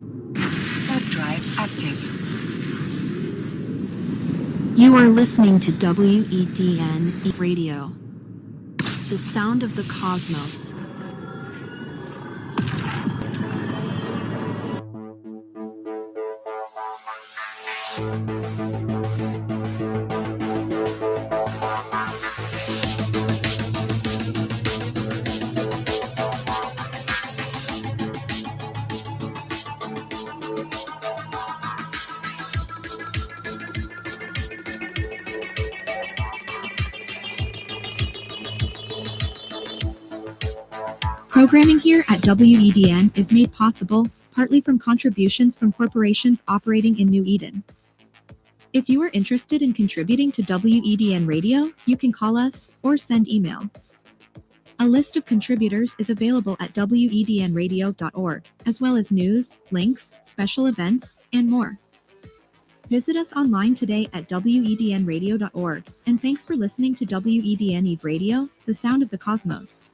Warp drive active. You are listening to WEDN Radio, the sound of the cosmos. Programming here at WEDN is made possible partly from contributions from corporations operating in New Eden. If you are interested in contributing to WEDN Radio, you can call us or send email. A list of contributors is available at wednradio.org, as well as news, links, special events, and more. Visit us online today at wednradio.org, and thanks for listening to WEDN Eve Radio, the sound of the cosmos.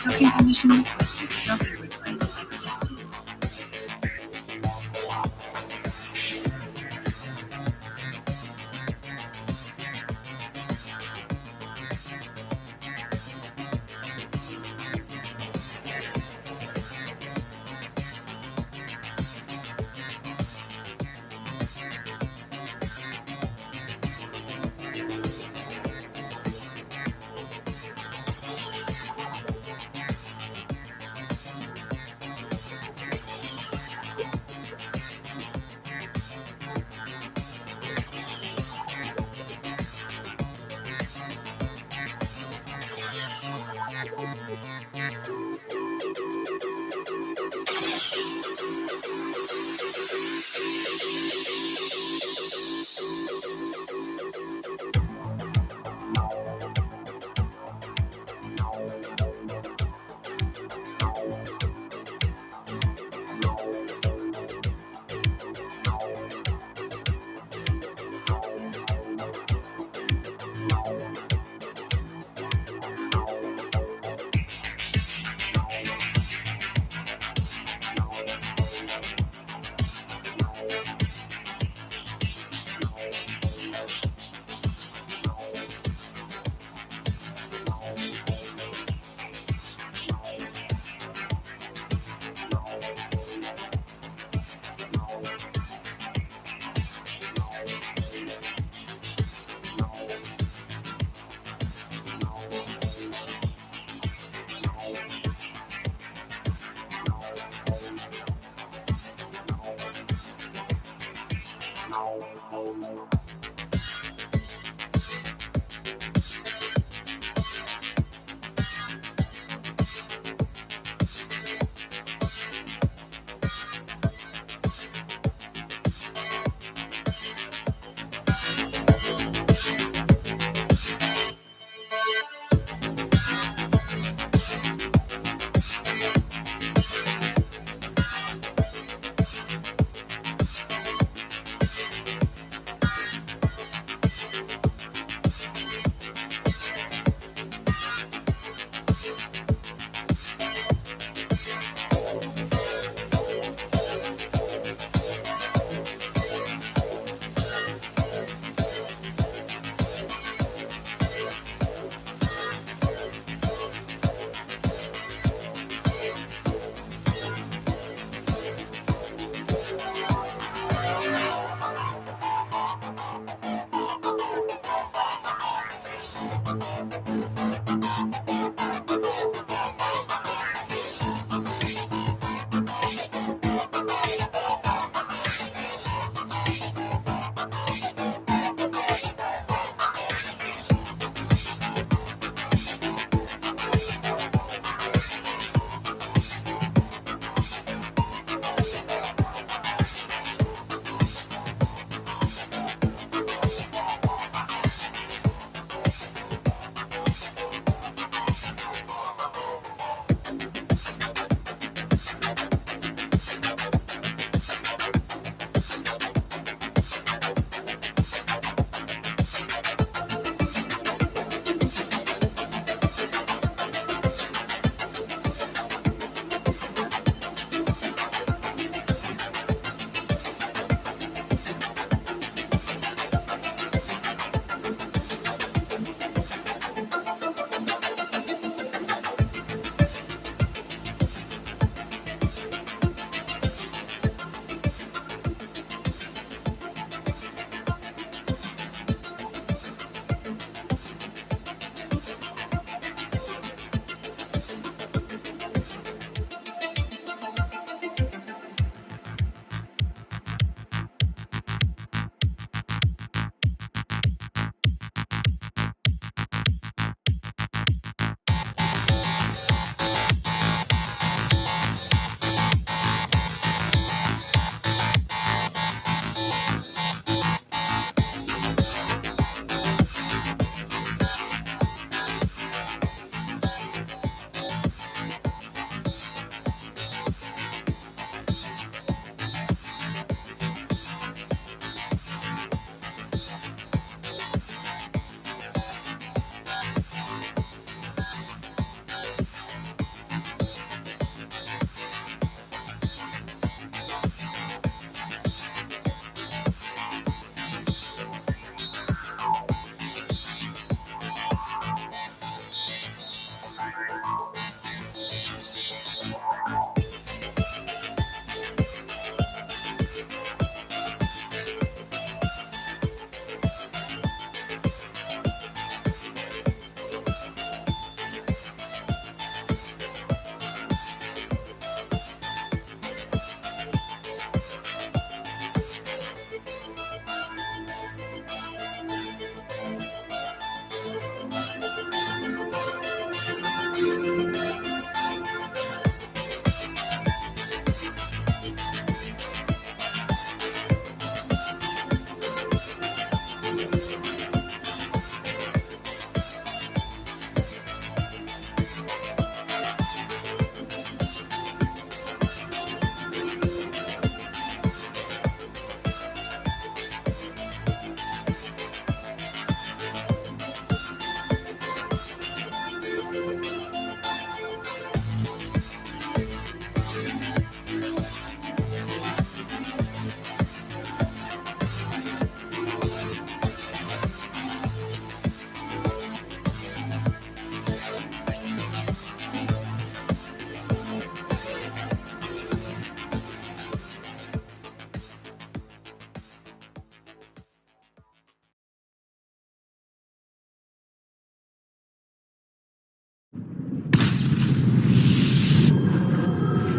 Token permission requested. Double request.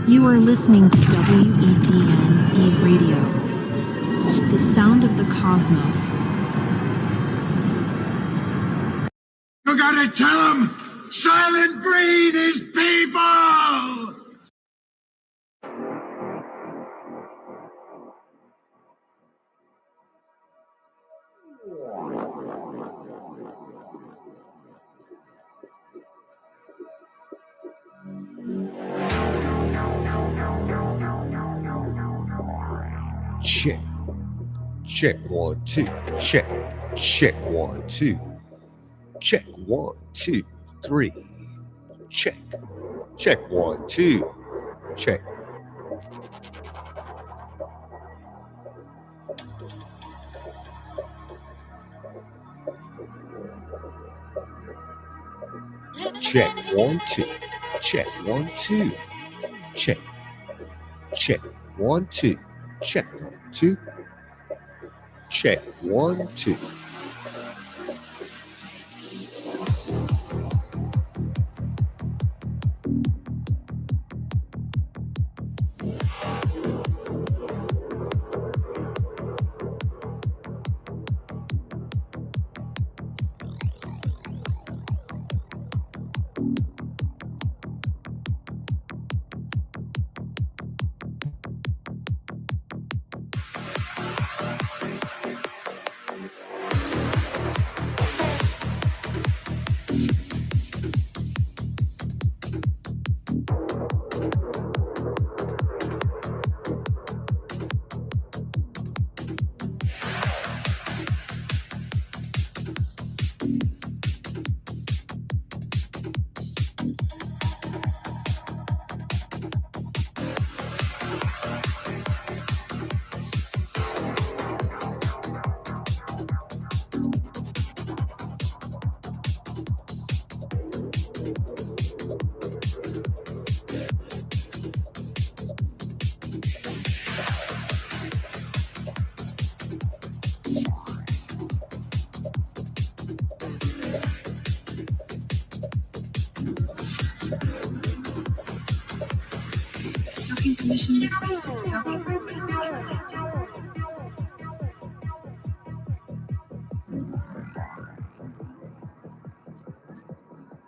You are listening to WEDN Eve Radio, the sound of the cosmos. You gotta tell them Silent Breed is people! Check. Check 1, 2. Check. Check 1, 2. Check 1, 2, 3. Check. Check 1, 2. Check. Check 1, 2. Check 1, 2. Check. Check 1, 2. Check 1, 2. Check 1, 2.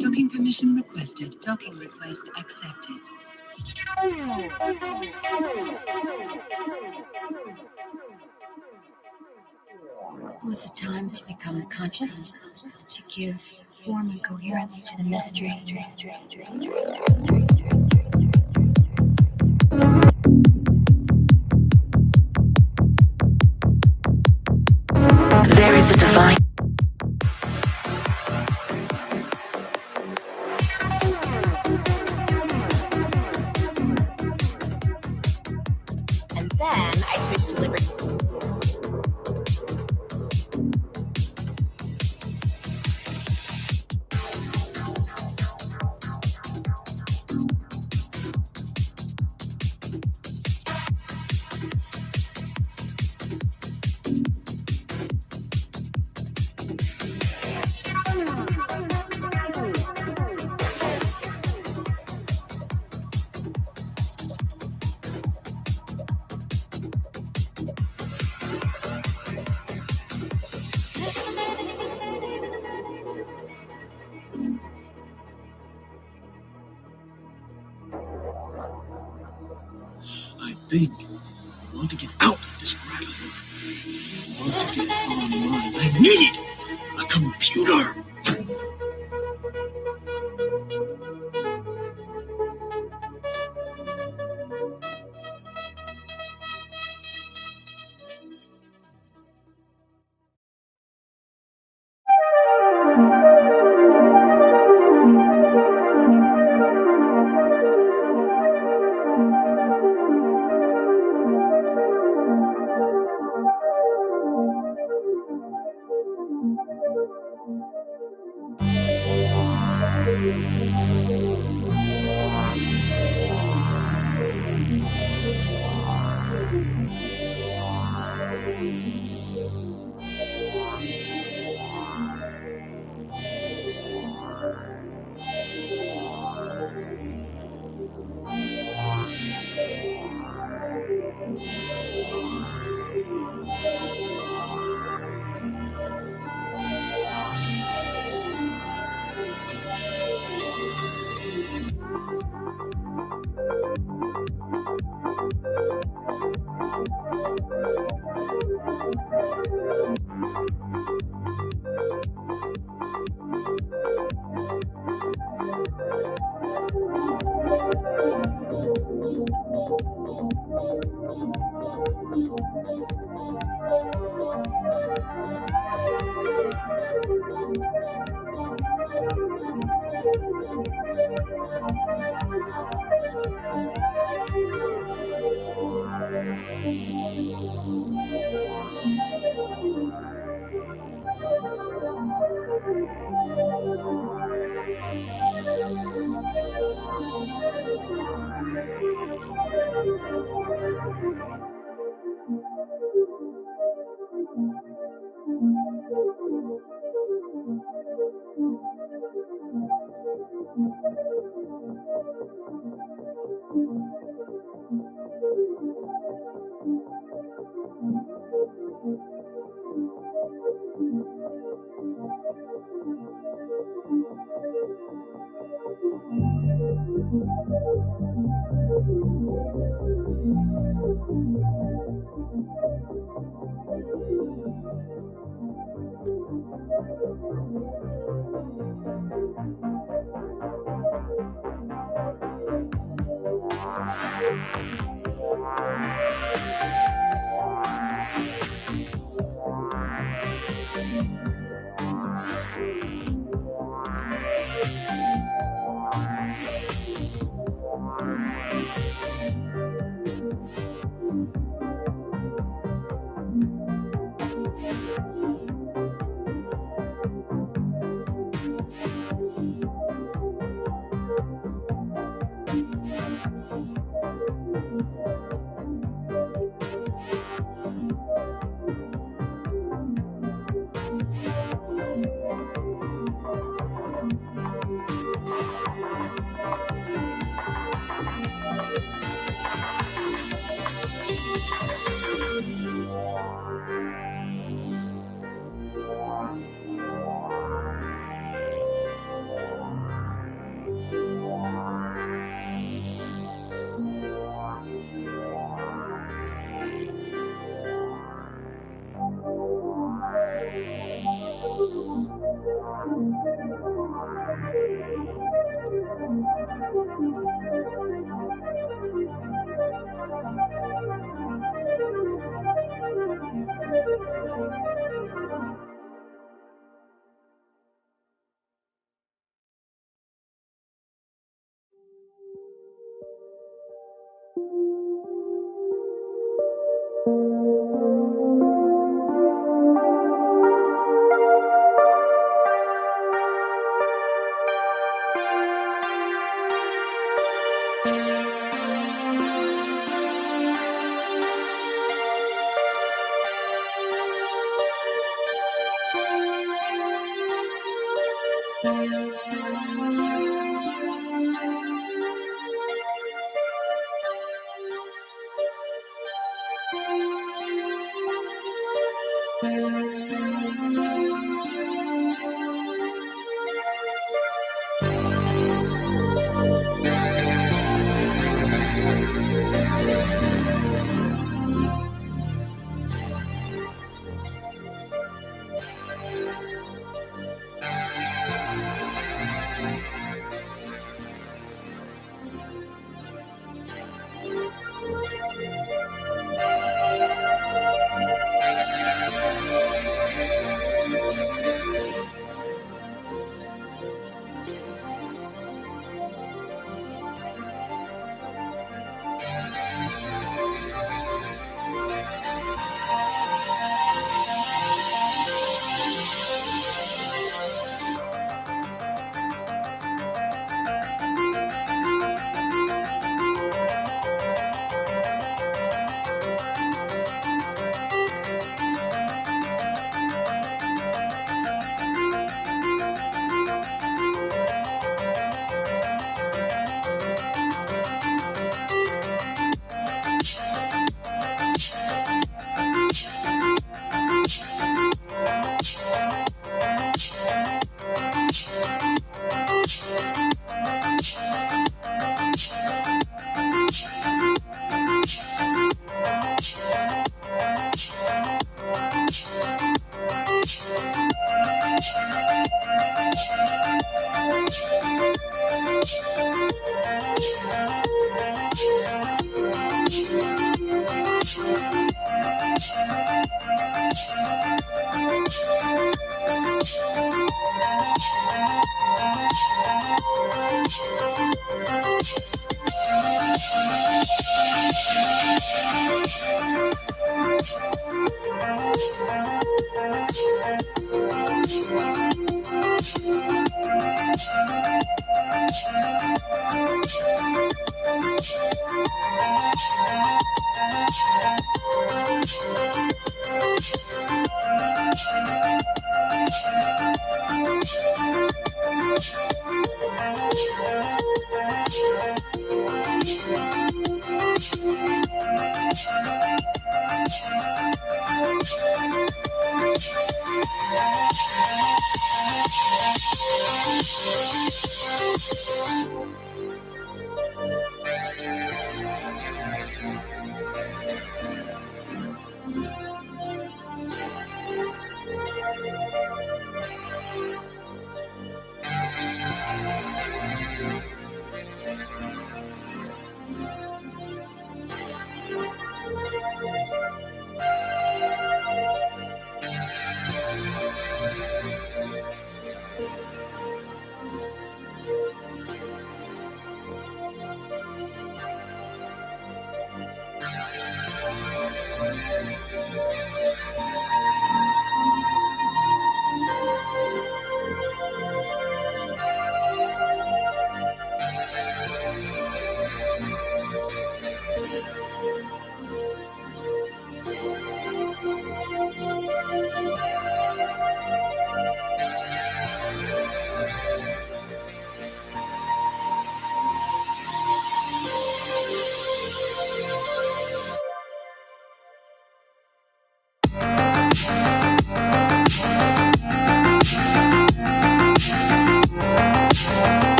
Docking permission requested. Docking request accepted. Docking permission requested. Docking request accepted. Was the time to become conscious, to give form and coherence to the mystery. There is a divine. And then I switched to liberty. I think I want to get out of this rabbit hole. I want to get online. I need a computer.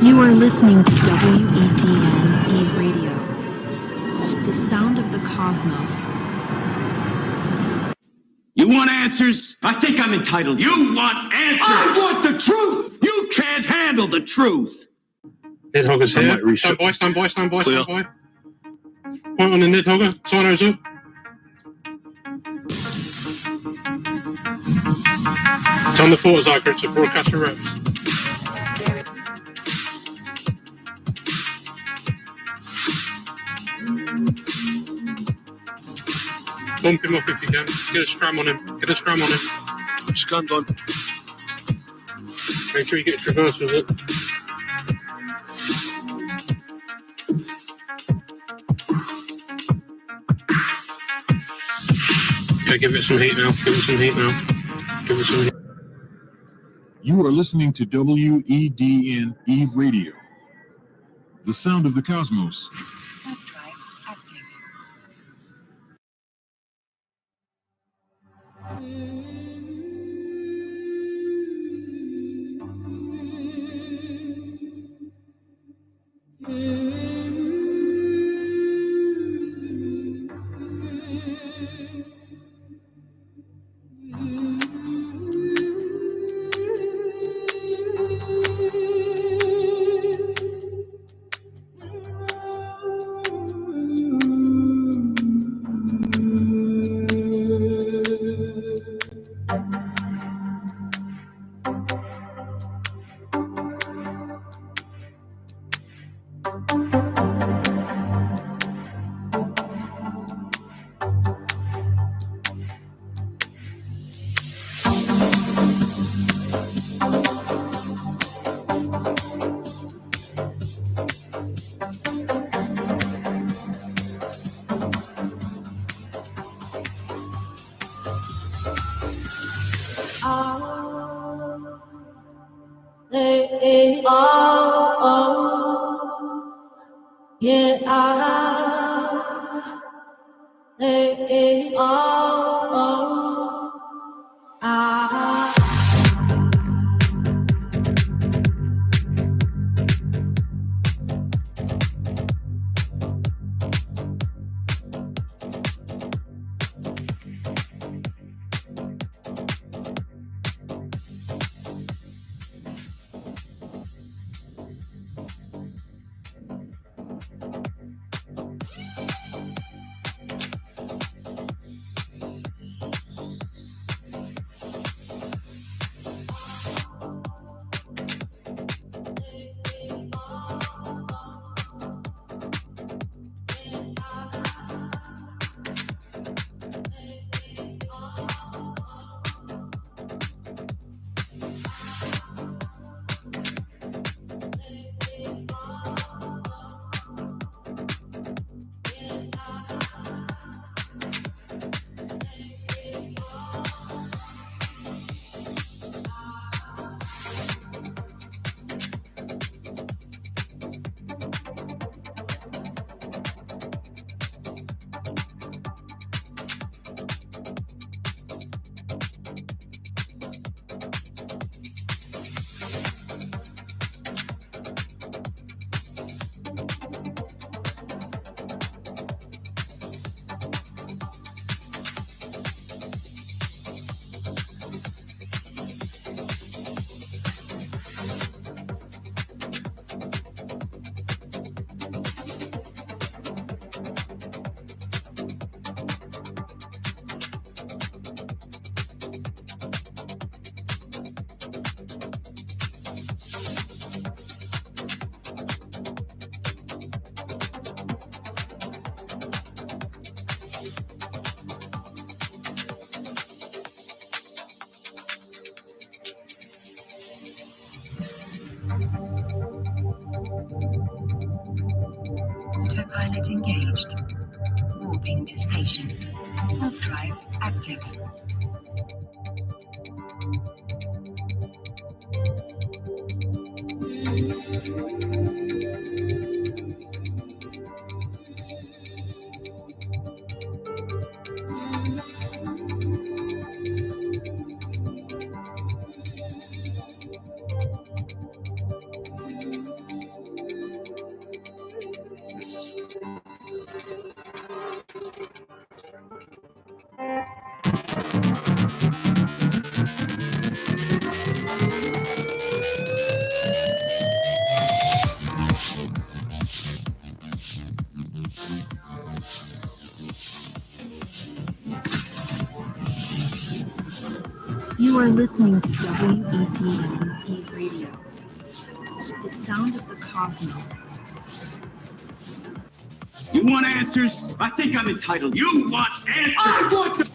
You are listening to WEDN Eve Radio, the sound of the cosmos. You want answers? I think I'm entitled. You want answers? I want the truth! You can't handle the truth! Nidhogger's here. Stand by. Clear. Point on the Nidhogger. Sonos up. Turn the photos icon to broadcaster reps. Bump him up if you can. Get a scram on him. Scram's on. Make sure you get traverse with it. Okay, give it some heat now. You are listening to WEDN Eve Radio, the sound of the cosmos. Warp drive active. Autopilot engaged. Warping to station. Warp drive active. are listening to WEDN Radio, the sound of the cosmos. You want answers? I think I'm entitled. You want answers? I want the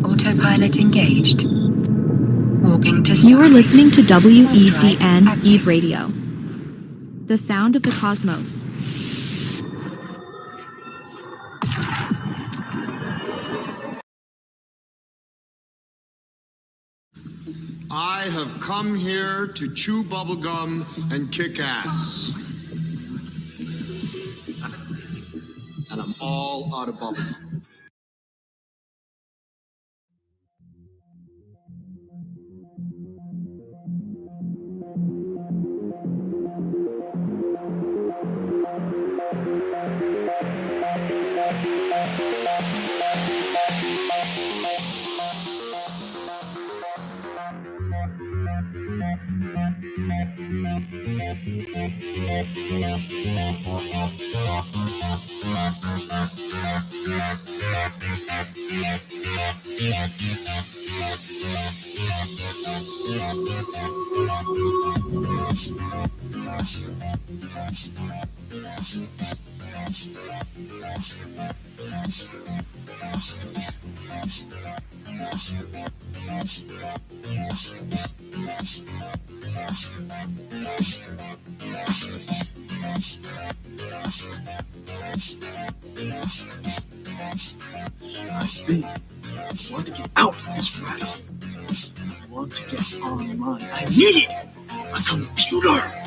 Autopilot engaged. Warping to You are start. listening to Drive WEDN active. Eve Radio, the sound of the cosmos. I have come here to chew bubblegum and kick ass. And I'm all out of bubblegum. I think I want to get out of this rattle. I want to get online. I need a computer.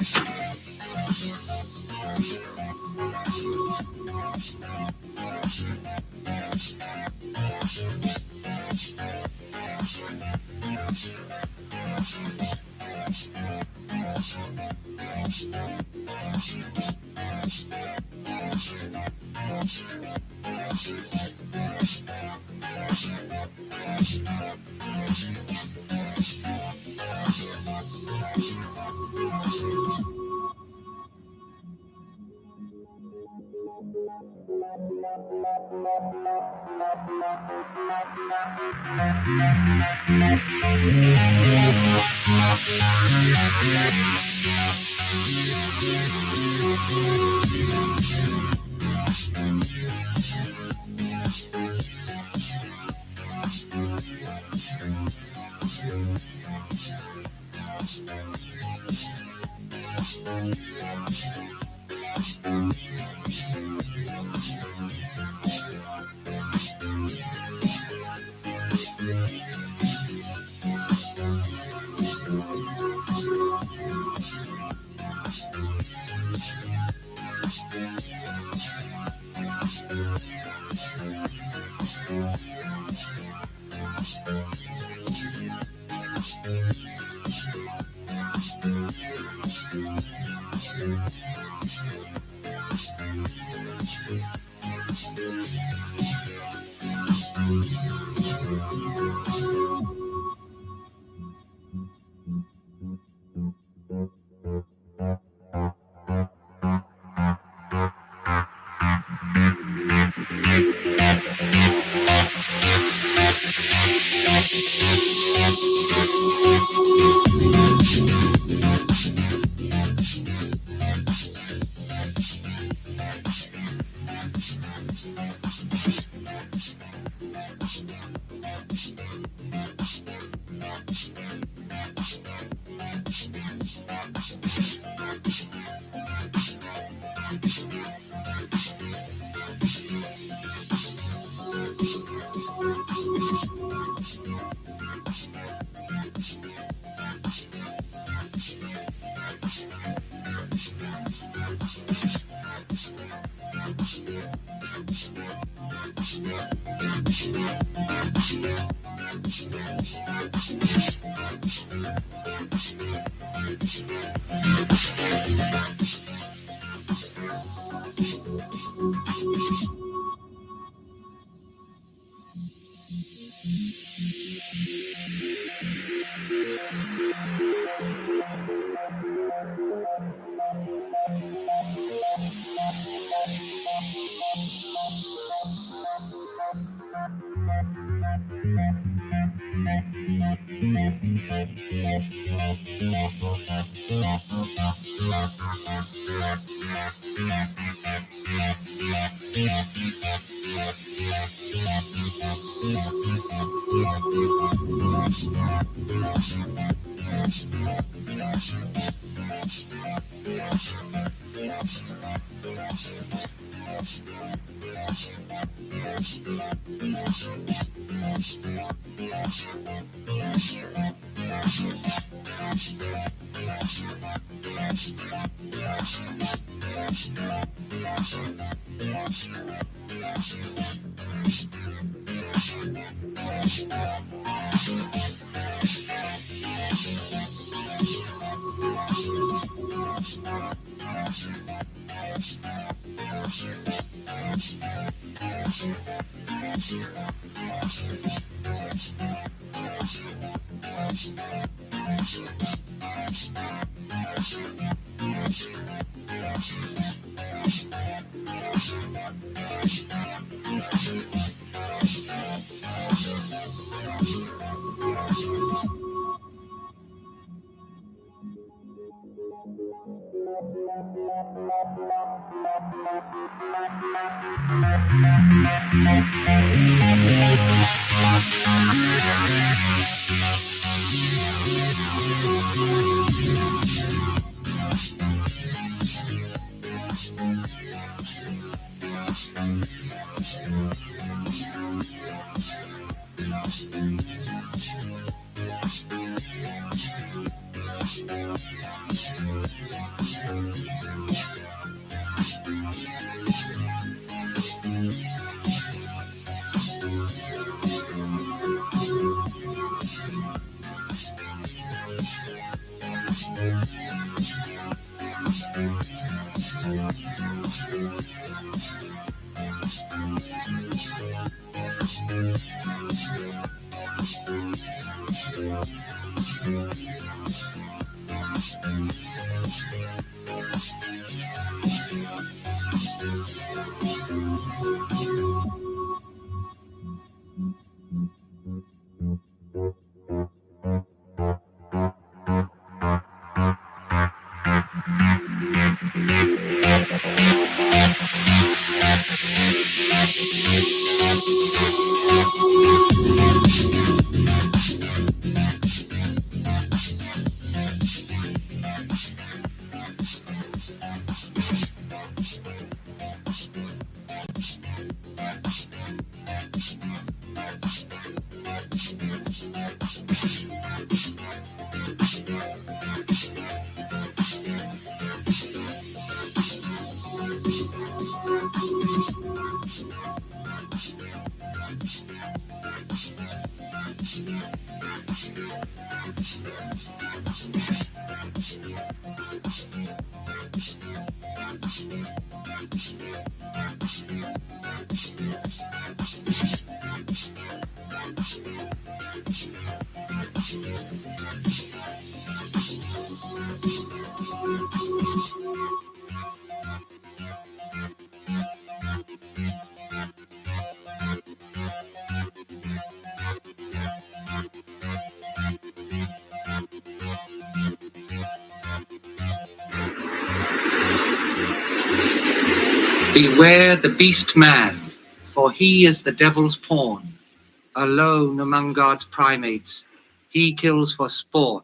Beware the beast man, for he is the devil's pawn. Alone among God's primates, he kills for sport,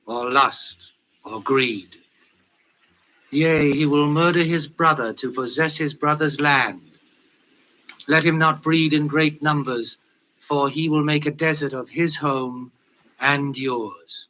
or lust, or greed. Yea, he will murder his brother to possess his brother's land. Let him not breed in great numbers, for he will make a desert of his home and yours.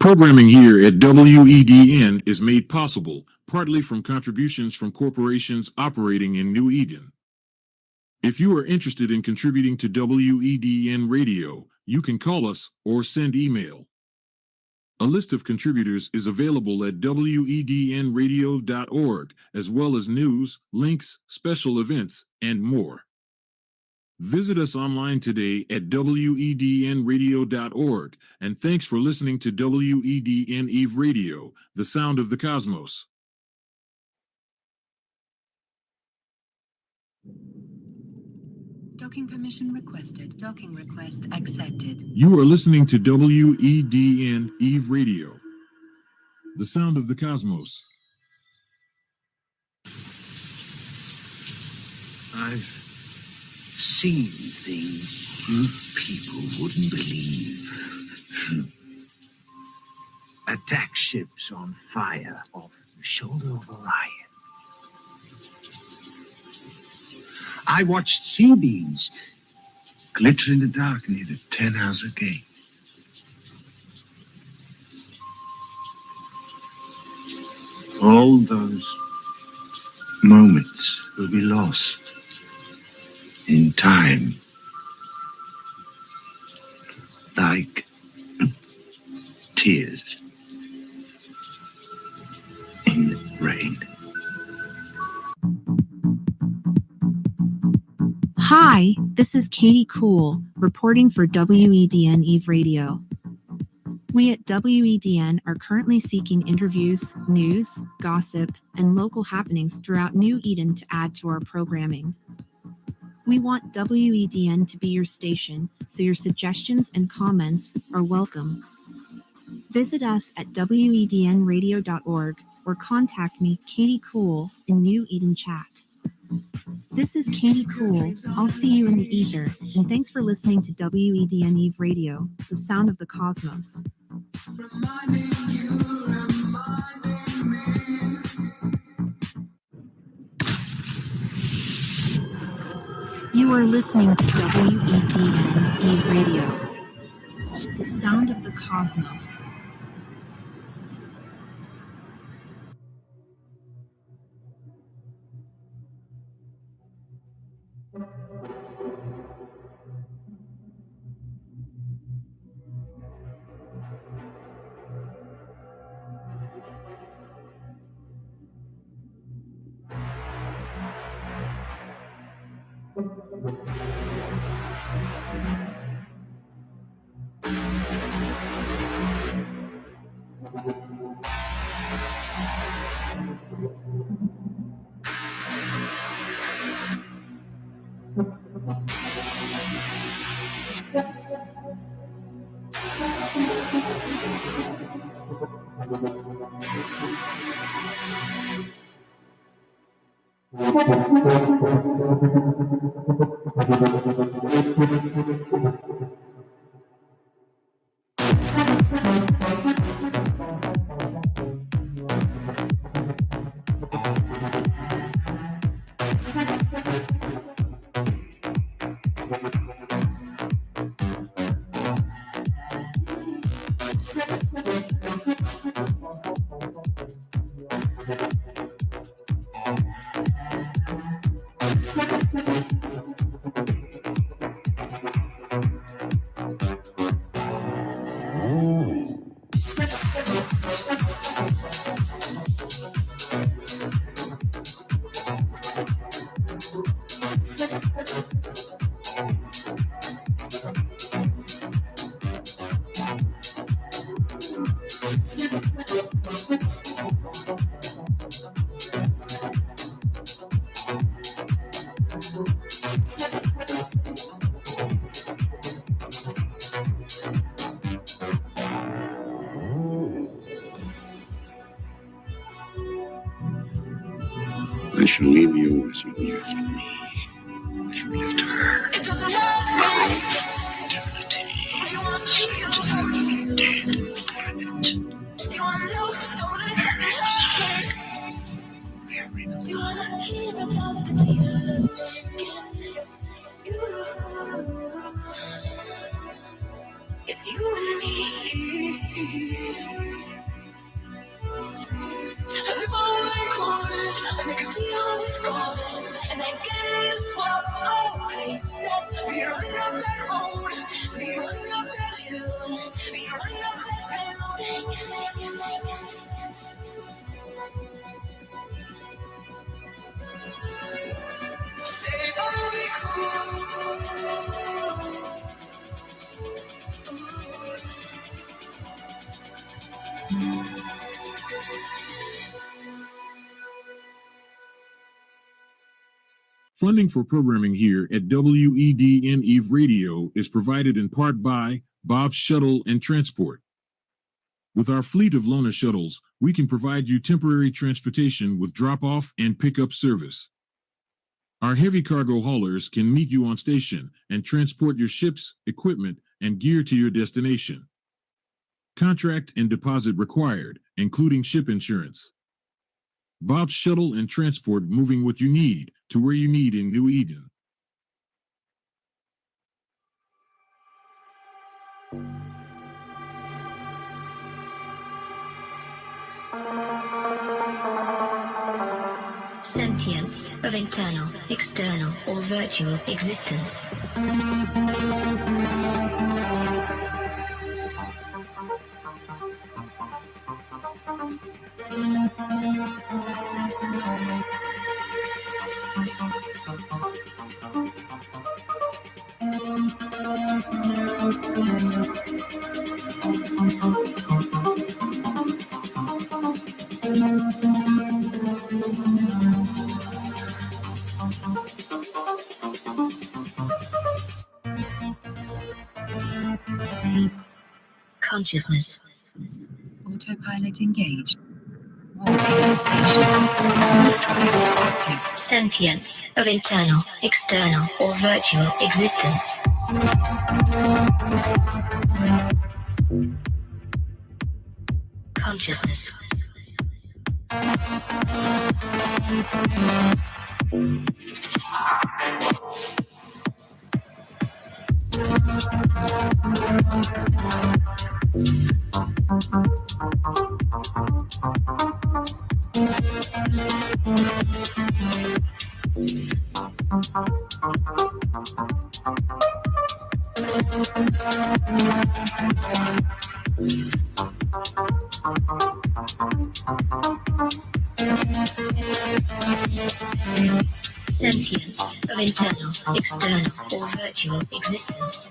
Programming here at WEDN is made possible partly from contributions from corporations operating in New Eden. If you are interested in contributing to WEDN Radio, you can call us or send email. A list of contributors is available at wednradio.org, as well as news, links, special events, and more. Visit us online today at wednradio.org, and thanks for listening to WEDN Eve Radio, the sound of the cosmos. Docking permission requested. Docking request accepted. You are listening to WEDN Eve Radio, the sound of the cosmos. I've seen things you people wouldn't believe. Attack ships on fire off the shoulder of Orion. I watched sea beams glitter in the dark near the Tannhauser Gate. All those moments will be lost in time, like tears Hi, this is Katie Cool, reporting for WEDN Eve Radio. We at WEDN are currently seeking interviews, news, gossip, and local happenings throughout New Eden to add to our programming. We want WEDN to be your station, so your suggestions and comments are welcome. Visit us at wednradio.org or contact me, Katie Cool, in New Eden chat. This is Katie Cool. I'll see you in the ether, and thanks for listening to WEDN Eve Radio, the sound of the cosmos. You are listening to WEDN Eve Radio, the sound of the cosmos. I shall leave you as you left me. As you left her. It doesn't matter. Eternity. You want to feel Dead planet. You want to know that it doesn't happen. Do you want to hear about the deal? It's you and me. And if I could, I make a deal with God, and I get to swap all places. Be running up that road, be running up that hill, be running up that building. Say I'll be cool. Funding for programming here at WEDN Eve Radio is provided in part by Bob's Shuttle and Transport. With our fleet of Lona shuttles, we can provide you temporary transportation with drop-off and pickup service. Our heavy cargo haulers can meet you on station and transport your ships, equipment, and gear to your destination. Contract and deposit required, including ship insurance. Bob's Shuttle and Transport, moving what you need to where you need in New Eden. Sentience of internal, external, or virtual existence. Consciousness. Autopilot engaged. Warp engine station. Warp drive active. Sentience of internal, external, or virtual existence. Consciousness. Sentience of internal, external, or virtual existence.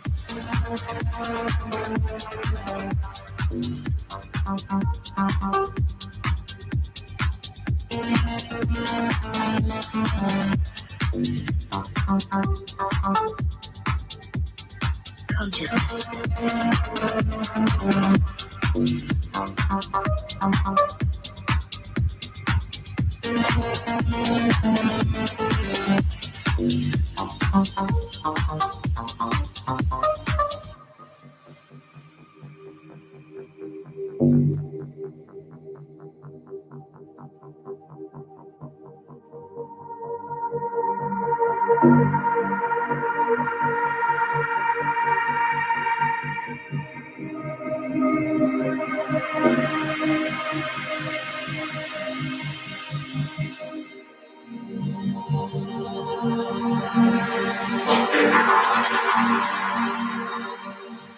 Consciousness.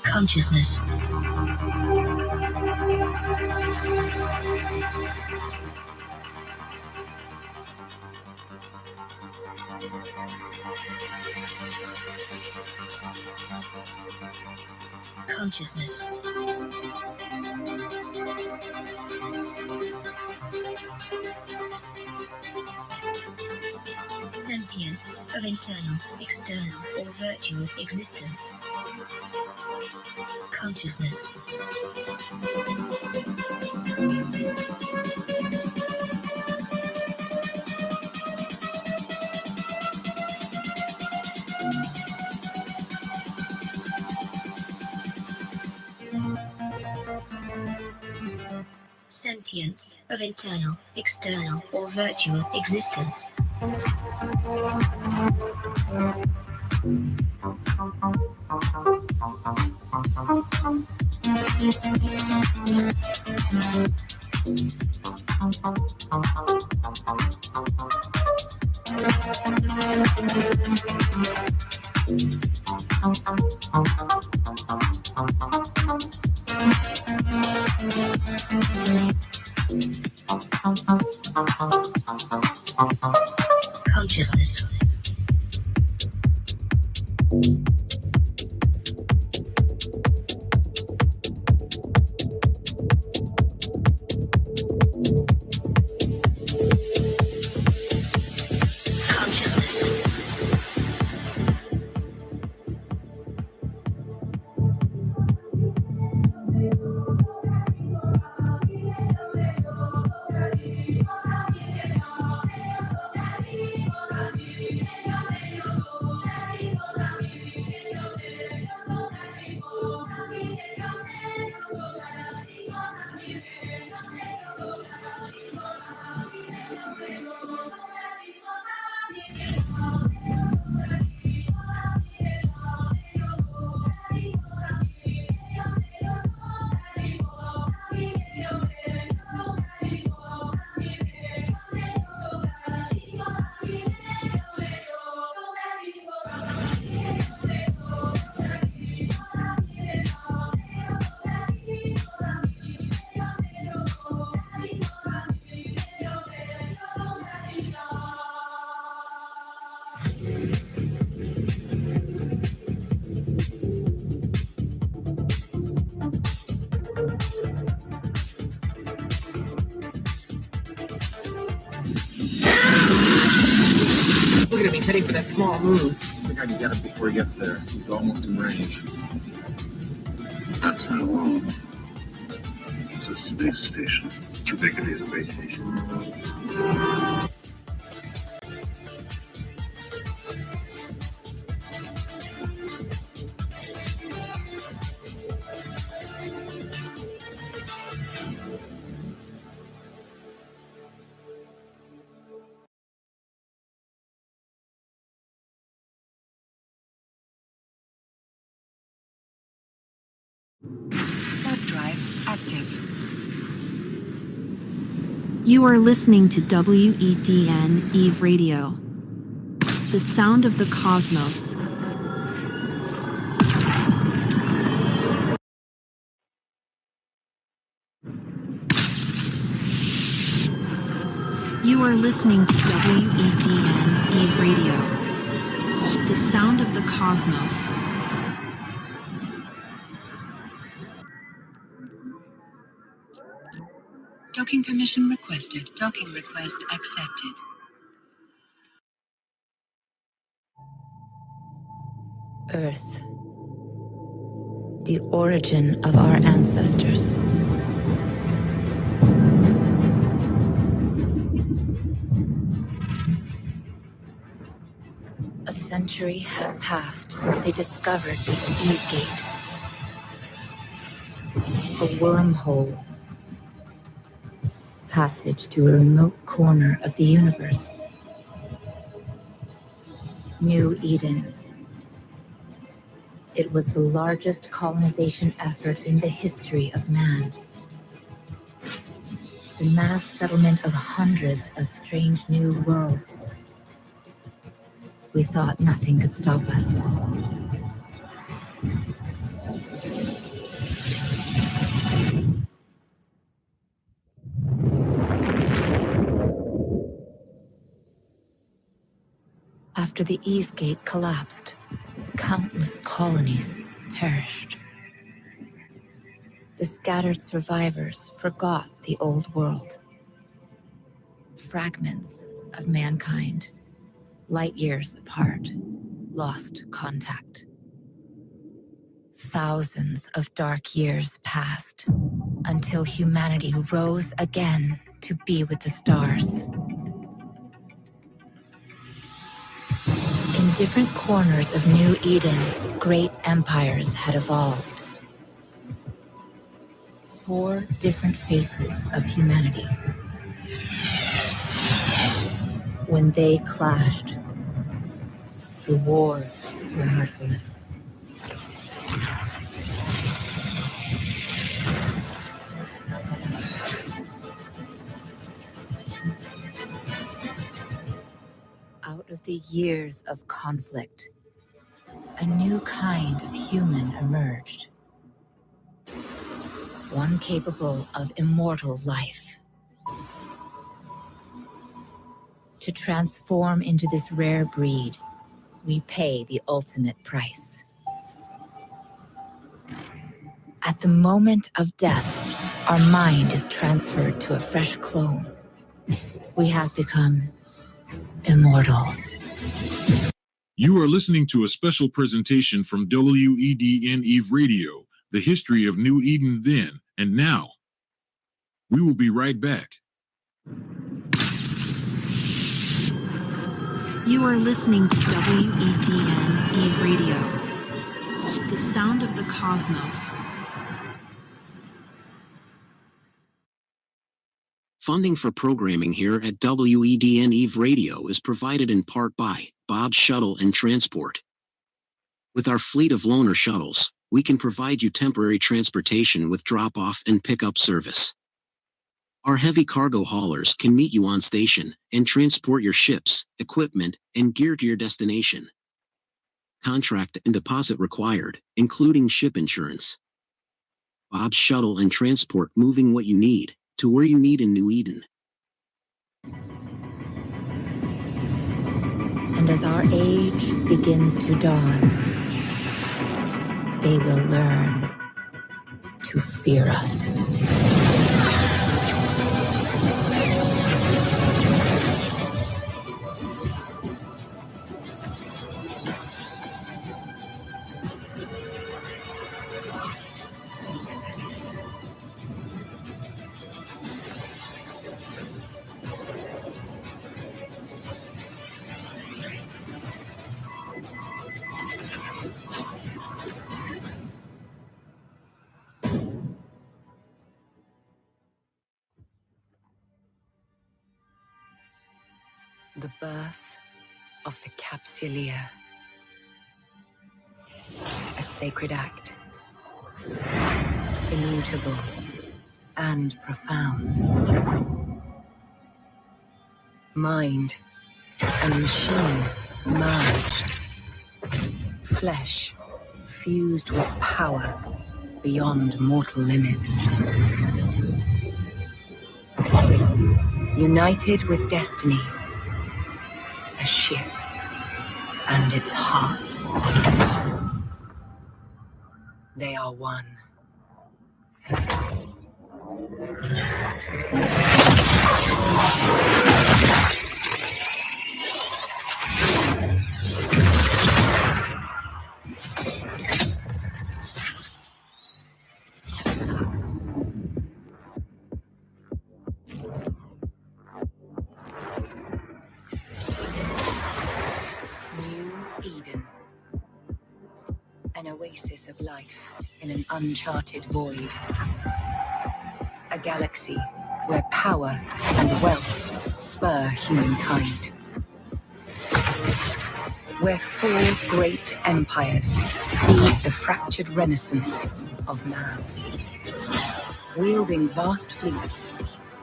Consciousness. Consciousness. Sentience of internal, external, or virtual existence. Consciousness. Sentience of internal, external, or virtual existence. Consciousness. Look at him, he's heading for that small move. I think I can get him before he gets there. He's almost in range. That's how long. a space station. Too big to be a space station. Warp drive active. You are listening to WEDN Eve Radio, the sound of the cosmos. You are listening to WEDN Eve Radio, the sound of the cosmos. Docking permission requested. Docking request accepted. Earth. The origin of our ancestors. A century had passed since they discovered the Eve Gate. A wormhole. Passage to a remote corner of the universe. New Eden. It was the largest colonization effort in the history of man. The mass settlement of hundreds of strange new worlds. We thought nothing could stop us. After the Eve Gate collapsed, countless colonies perished. The scattered survivors forgot the old world. Fragments of mankind, light years apart, lost contact. Thousands of dark years passed until humanity rose again to be with the stars. In different corners of New Eden, great empires had evolved. 4 different faces of humanity. When they clashed, the wars were merciless. Out of the years of conflict, a new kind of human emerged. One capable of immortal life. To transform into this rare breed, we pay the ultimate price. At the moment of death, our mind is transferred to a fresh clone. We have become immortal. You are listening to a special presentation from WEDN Eve Radio, the history of New Eden then and now. We will be right back. You are listening to WEDN Eve Radio, the sound of the cosmos. Funding for programming here at WEDN Eve Radio is provided in part by Bob's Shuttle and Transport. With our fleet of loaner shuttles, we can provide you temporary transportation with drop-off and pickup service. Our heavy cargo haulers can meet you on station and transport your ships, equipment, and gear to your destination. Contract and deposit required, including ship insurance. Bob's Shuttle and Transport, moving what you need to where you need in New Eden. And as our age begins to dawn, they will learn to fear us. The birth of the Capsuleer. A sacred act. Immutable and profound. Mind and machine merged. Flesh fused with power beyond mortal limits. United with destiny. A ship and its heart. They are one. An oasis of life in an uncharted void. A galaxy where power and wealth spur humankind. Where 4 great empires seed the fractured renaissance of man. Wielding vast fleets,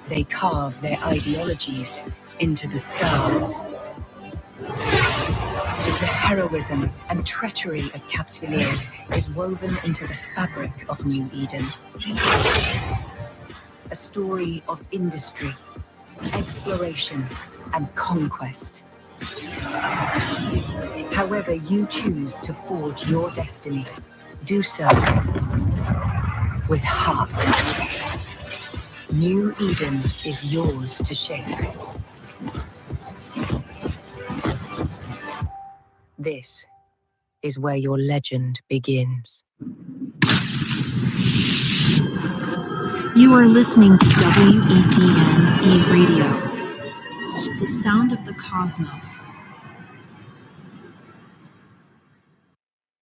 they carve their ideologies into the stars. The heroism and treachery of Capsuleers is woven into the fabric of New Eden. A story of industry, exploration, and conquest. However you choose to forge your destiny, do so with heart. New Eden is yours to shape. This is where your legend begins. You are listening to WEDN Eve Radio, the sound of the cosmos.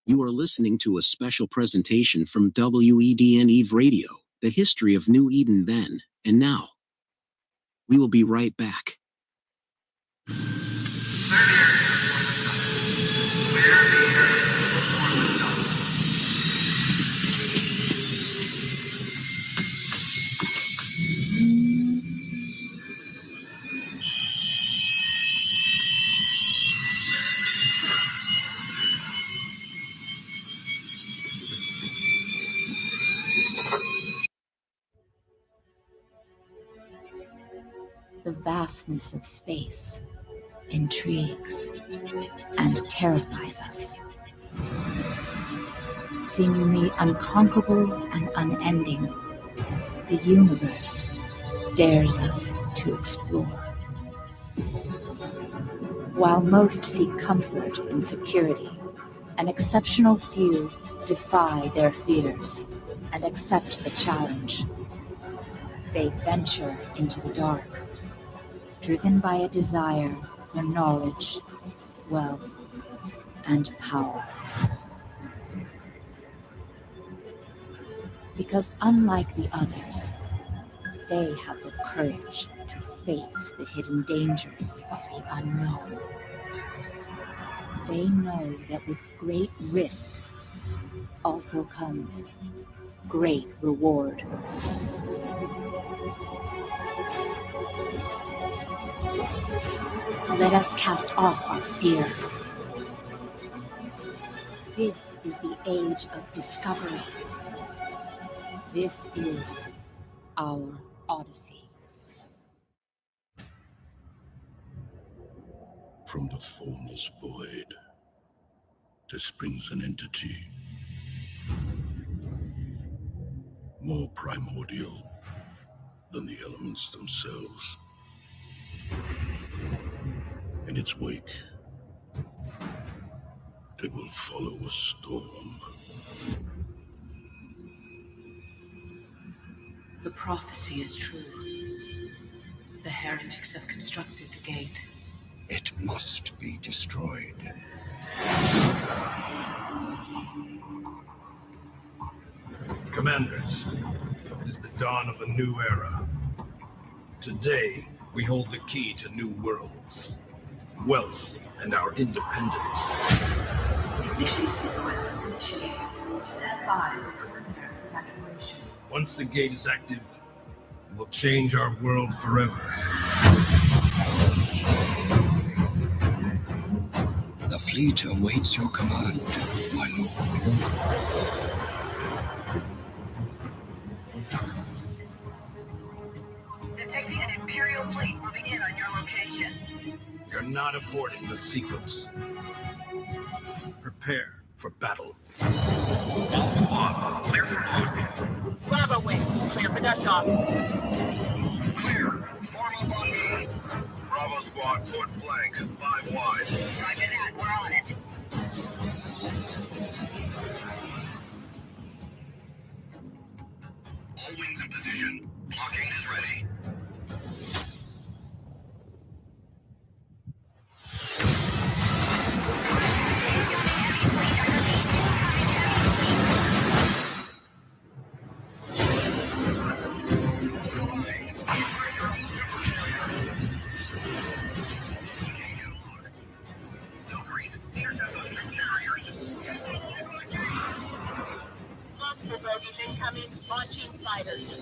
You are listening to a special presentation from WEDN Eve Radio, the history of New Eden then and now. We will be right back. The vastness of space intrigues and terrifies us. Seemingly unconquerable and unending, the universe dares us to explore. While most seek comfort in security, an exceptional few defy their fears and accept the challenge. They venture into the dark, driven by a desire for knowledge, wealth, and power. Because unlike the others, they have the courage to face the hidden dangers of the unknown. They know that with great risk also comes great reward. Let us cast off our fear. This is the age of discovery. This is our Odyssey. From the formless void, there springs an entity more primordial than the elements themselves. In its wake, there will follow a storm. The prophecy is true. The heretics have constructed the gate. It must be destroyed. Commanders, it is the dawn of a new era. Today, we hold the key to new worlds. wealth, and our independence. Ignition sequence initiated. Stand by for perimeter evacuation. Once the gate is active, it will change our world forever. The fleet awaits your command, my lord. Detecting an Imperial fleet moving in on your location. You're not aborting the sequence. Prepare for battle. Clear for launch. Bravo wing, clear for dust off. Clear. Form up on me. Bravo squad, foot flank, 5 wide. Roger that, we're on it. All wings in position. Blockade is ready. Monster bogies incoming, launching fighters.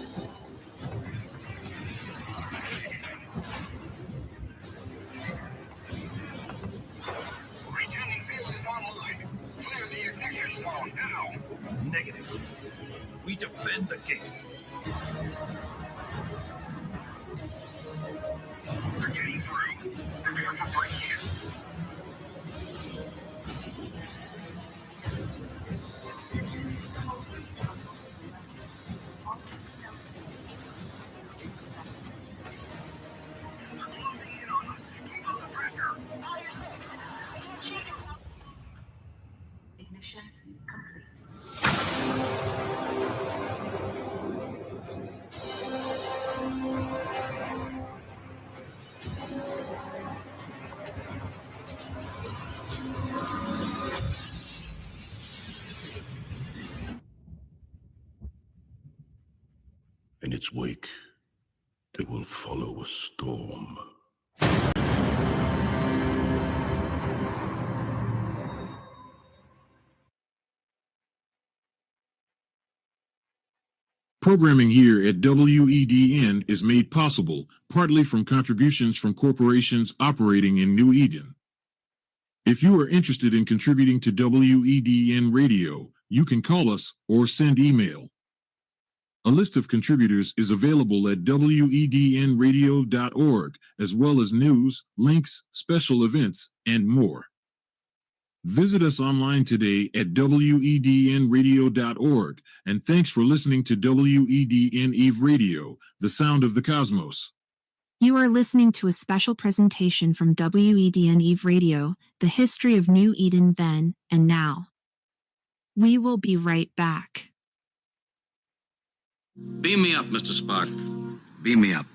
Retuning feelers online. Clear the ignition zone now. Negative. We defend the gate. They're getting through. Prepare for breach. They're closing in on us. Keep up the pressure. Ignition complete. In its wake, they will follow a storm. Programming here at WEDN is made possible partly from contributions from corporations operating in New Eden. If you are interested in contributing to WEDN Radio, you can call us or send email. A list of contributors is available at wednradio.org, as well as news, links, special events, and more. Visit us online today at wednradio.org, and thanks for listening to WEDN Eve Radio, the sound of the cosmos. You are listening to a special presentation from WEDN Eve Radio, the history of New Eden then and now. We will be right back. Beam me up, Mr. Spock. Beam me up.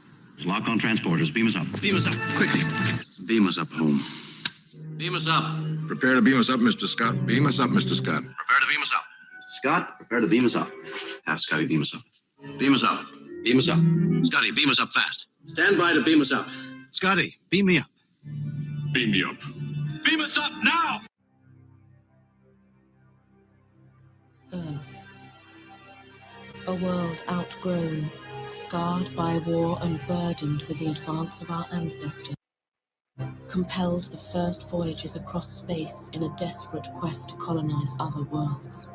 Lock on transporters. Beam us up. Beam us up, quickly. Beam us up home. Beam us up. Prepare to beam us up, Mr. Scott. Beam us up, Mr. Scott. Prepare to beam us up. Scott, prepare to beam us up. Have Scotty beam us up. Beam us up. Beam us up. Scotty, beam us up fast. Stand by to beam us up. Scotty, beam me up. Beam me up. Beam us up now! Earth. A world outgrown, scarred by war and burdened with the advance of our ancestors, compelled the first voyages across space in a desperate quest to colonize other worlds.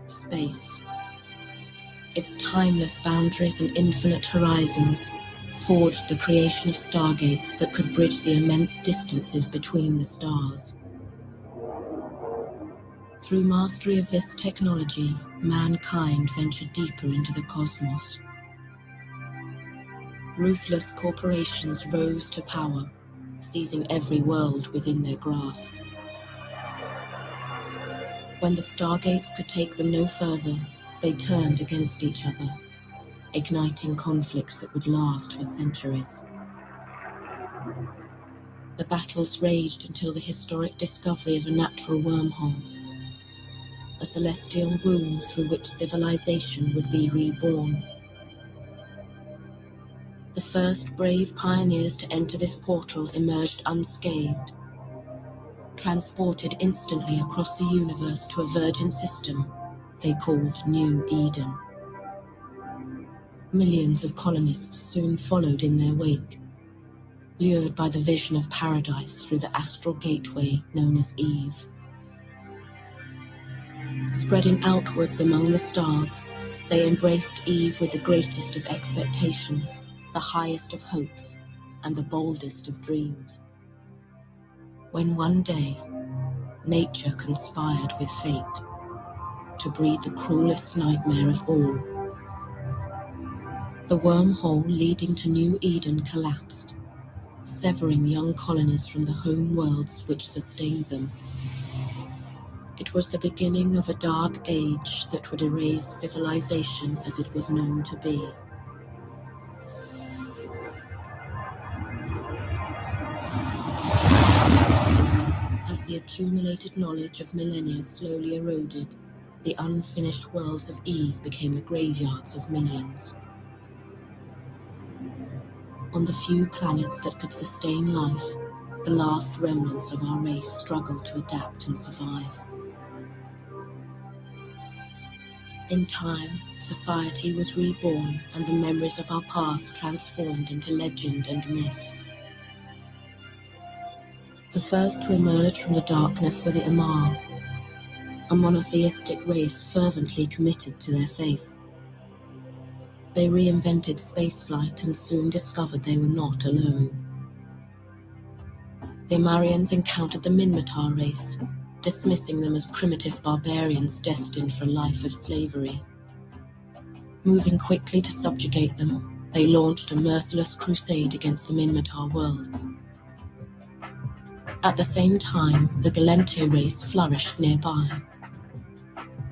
Space. Its timeless boundaries and infinite horizons forged the creation of stargates that could bridge the immense distances between the stars. Through mastery of this technology, mankind ventured deeper into the cosmos. Ruthless corporations rose to power, seizing every world within their grasp. When the stargates could take them no further, they turned against each other, igniting conflicts that would last for centuries. The battles raged until the historic discovery of a natural wormhole, a celestial womb through which civilization would be reborn. The first brave pioneers to enter this portal emerged unscathed, transported instantly across the universe to a virgin system they called New Eden. Millions of colonists soon followed in their wake, lured by the vision of paradise through the astral gateway known as Eve. Spreading outwards among the stars, they embraced Eve with the greatest of expectations, the highest of hopes, and the boldest of dreams. When one day, nature conspired with fate to breed the cruelest nightmare of all. The wormhole leading to New Eden collapsed, severing young colonies from the home worlds which sustained them. It was the beginning of a dark age that would erase civilization as it was known to be. As the accumulated knowledge of millennia slowly eroded, the unfinished worlds of Eve became the graveyards of millions. On the few planets that could sustain life, the last remnants of our race struggled to adapt and survive. In time, society was reborn and the memories of our past transformed into legend and myth. The first to emerge from the darkness were the Amar, a monotheistic race fervently committed to their faith. They reinvented spaceflight and soon discovered they were not alone. The Amarians encountered the Minmatar race, dismissing them as primitive barbarians destined for a life of slavery. Moving quickly to subjugate them, they launched a merciless crusade against the Minmatar worlds. At the same time, the Gallente race flourished nearby.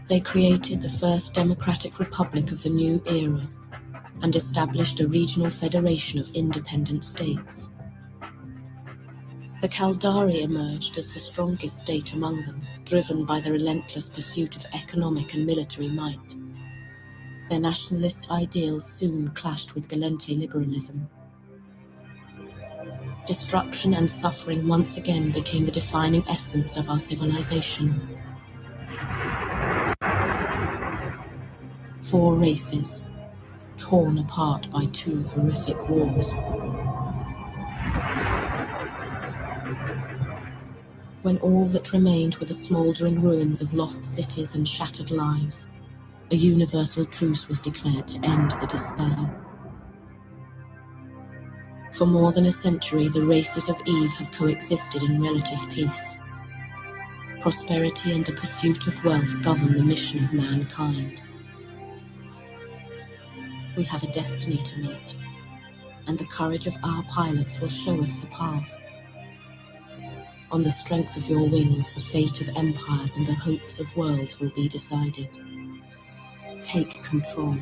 They created the first democratic republic of the new era and established a regional federation of independent states. The Kaldari emerged as the strongest state among them, driven by the relentless pursuit of economic and military might. Their nationalist ideals soon clashed with Gallente liberalism. Destruction and suffering once again became the defining essence of our civilization. 4 races, torn apart by 2 horrific wars. When all that remained were the smouldering ruins of lost cities and shattered lives, a universal truce was declared to end the despair. For more than a century, the races of Eve have coexisted in relative peace. Prosperity and the pursuit of wealth govern the mission of mankind. We have a destiny to meet, and the courage of our pilots will show us the path. On the strength of your wings, the fate of empires and the hopes of worlds will be decided. Take control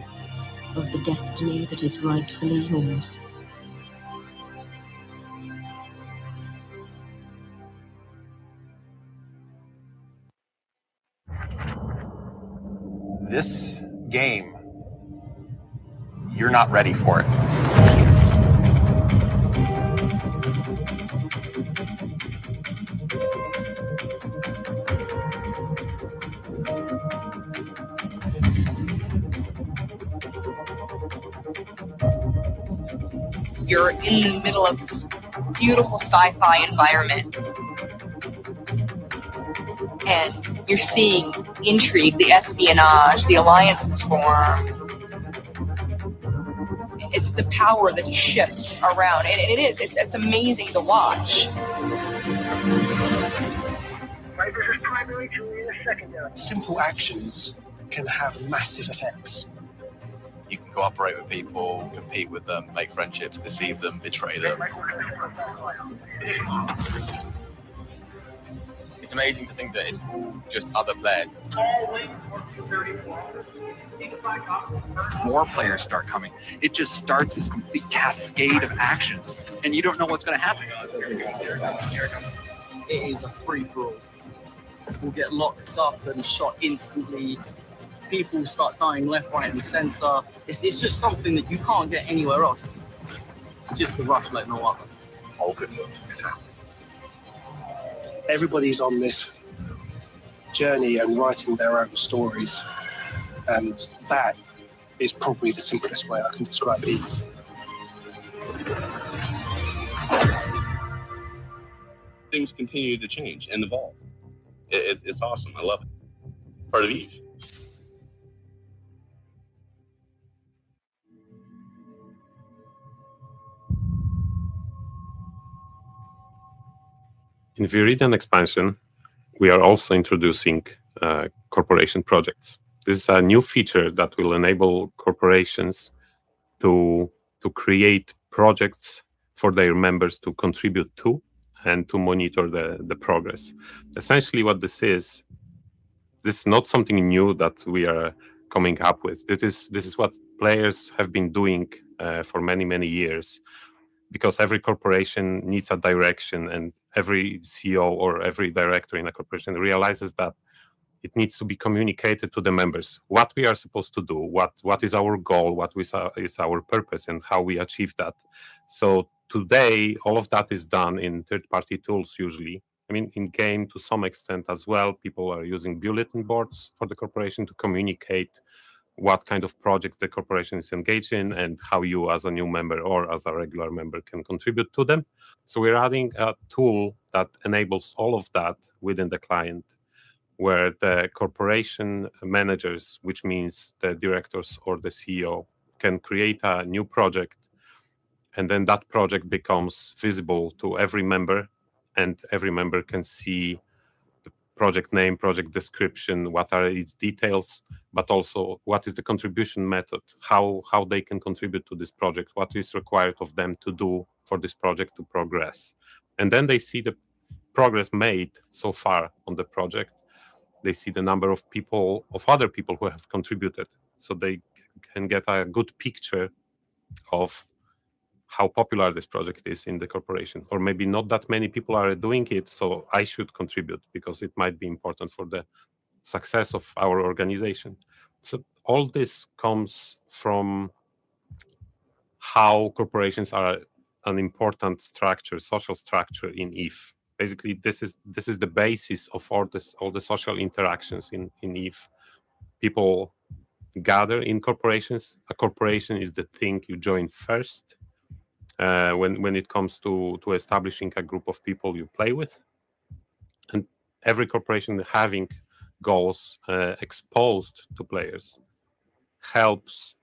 of the destiny that is rightfully yours. This game, you're not ready for it. You're in the middle of this beautiful sci-fi environment, and you're seeing intrigue, the espionage, the alliances form, the power that shifts around, and it's amazing to watch. Simple actions can have massive effects. You can cooperate with people, compete with them, make friendships, deceive them, betray them. It's amazing to think that it's all just other players. More players start coming. It just starts this complete cascade of actions, and you don't know what's going to happen. It is a free-for-all. We'll get locked up and shot instantly. People start dying left, right, and center. It's just something that you can't get anywhere else. It's just a rush like no other. Open. Everybody's on this journey and writing their own stories, and that is probably the simplest way I can describe Eve. Things continue to change and evolve. It's awesome. I love it. Part of Eve. In Viridian expansion, we are also introducing corporation projects. This is a new feature that will enable corporations to create projects for their members to contribute to and to monitor the progress. Essentially what this is not something new that we are coming up with. This is what players have been doing for many, many years, because every corporation needs a direction, and every CEO or every director in a corporation realizes that it needs to be communicated to the members what we are supposed to do, what is our goal, what is our purpose, and how we achieve that. So today, all of that is done in third-party tools usually. I mean, in game to some extent as well, people are using bulletin boards for the corporation to communicate what kind of projects the corporation is engaged in and how you as a new member or as a regular member can contribute to them. So we're adding a tool that enables all of that within the client, where the corporation managers, which means the directors or the CEO, can create a new project, and then that project becomes visible to every member, and every member can see the project name, project description, what are its details, but also what is the contribution method, how they can contribute to this project, what is required of them to do for this project to progress. And then they see the progress made so far on the project. They see the number of people, of other people who have contributed, so they can get a good picture of how popular this project is in the corporation. Or maybe not that many people are doing it, so I should contribute because it might be important for the success of our organization. So all this comes from how corporations are an important structure, social structure in Eve. Basically, this is the basis of all the social interactions in Eve. People gather in corporations. A corporation is the thing you join first when it comes to establishing a group of people you play with. And every corporation having goals exposed to players helps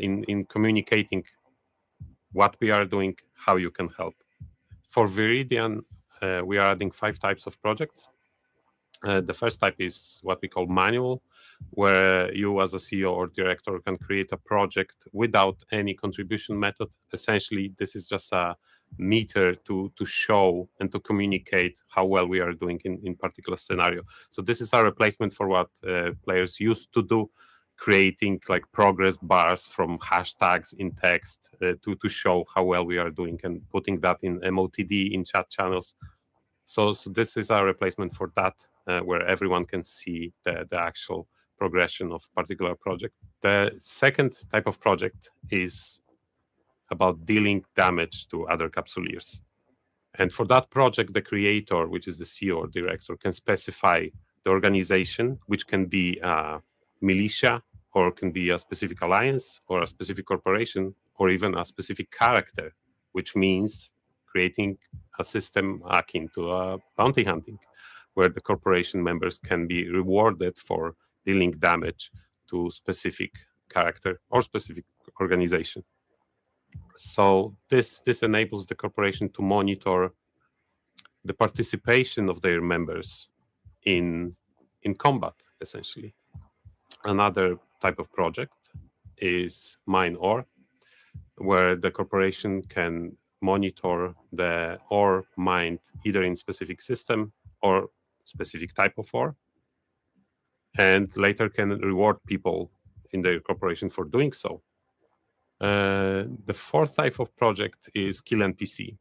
in communicating what we are doing, how you can help. For Viridian, we are adding 5 types of projects. The first type is what we call manual, where you as a CEO or director can create a project without any contribution method. Essentially, this is just a meter to show and to communicate how well we are doing in particular scenario. So this is a replacement for what players used to do, creating like progress bars from hashtags in text to show how well we are doing, and putting that in MOTD in chat channels. So this is a replacement for that, where everyone can see the actual progression of particular project. The second type of project is about dealing damage to other capsuleers. And for that project, the creator, which is the CEO or director, can specify the organization, which can be a militia, or can be a specific alliance, or a specific corporation, or even a specific character, which means creating a system akin to bounty hunting, where the corporation members can be rewarded for dealing damage to specific character or specific organization. So this enables the corporation to monitor the participation of their members in combat, essentially. Another type of project is mine ore, where the corporation can monitor the ore mined either in specific system or specific type of ore, and later can reward people in their corporation for doing so. The fourth type of project is kill NPC,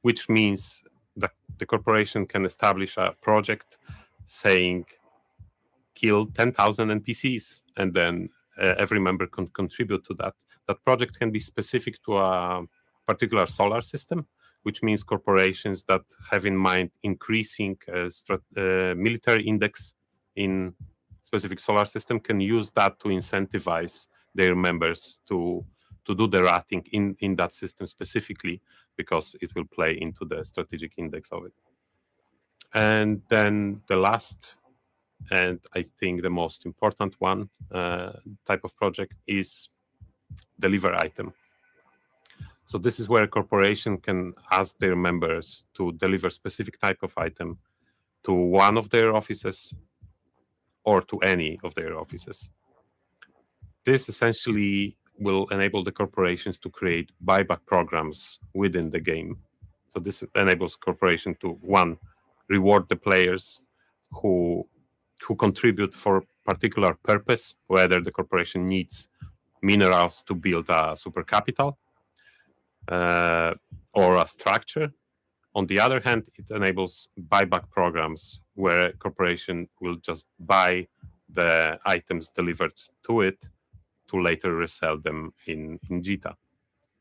which means that the corporation can establish a project saying kill 10,000 NPCs, and then every member can contribute to that. that project can be specific to a particular solar system, which means corporations that have in mind increasing military index in specific solar system can use that to incentivize their members to do the rating in that system specifically, because it will play into the strategic index of it. And then the last, and I think the most important one, type of project is deliver item. So this is where a corporation can ask their members to deliver specific type of item to one of their offices or to any of their offices. This essentially will enable the corporations to create buyback programs within the game. So this enables corporation to, one, reward the players who contribute for a particular purpose, whether the corporation needs minerals to build a super capital or a structure. On the other hand, it enables buyback programs where a corporation will just buy the items delivered to it to later resell them in Jita.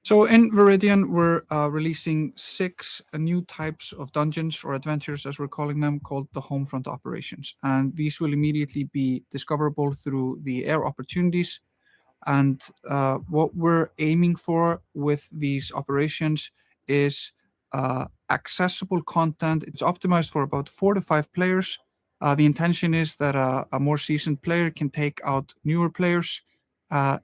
So in Viridian, we're releasing 6 new types of dungeons or adventures, as we're calling them, called the Homefront operations. And these will immediately be discoverable through the air opportunities. And what we're aiming for with these operations is accessible content. It's optimized for about 4 to 5 players. The intention is that a more seasoned player can take out newer players.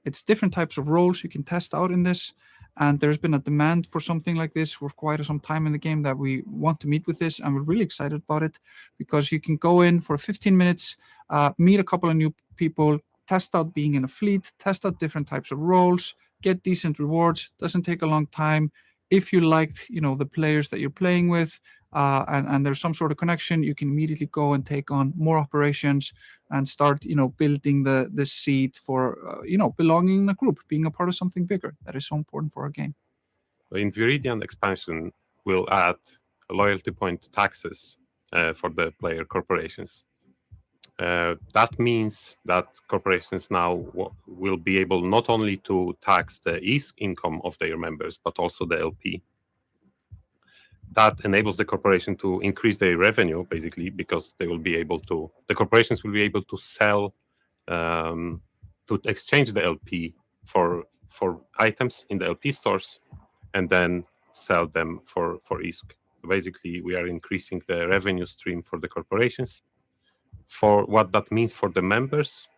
It's different types of roles you can test out in this. And there's been a demand for something like this for quite some time in the game that we want to meet with this. And we're really excited about it because you can go in for 15 minutes, meet a couple of new people, test out being in a fleet, test out different types of roles, get decent rewards. Doesn't take a long time. If you liked, the players that you're playing with, and there's some sort of connection, you can immediately go and take on more operations and start, building the seed for, belonging in a group, being a part of something bigger. That is so important for our game. In Viridian expansion, we'll add loyalty point taxes for the player corporations. That means that corporations now will be able not only to tax the income of their members, but also the LP. That enables the corporation to increase their revenue, basically, because the corporations will be able to sell, to exchange the LP for items in the LP stores, and then sell them for ISK. So basically, we are increasing the revenue stream for the corporations. For what that means for the members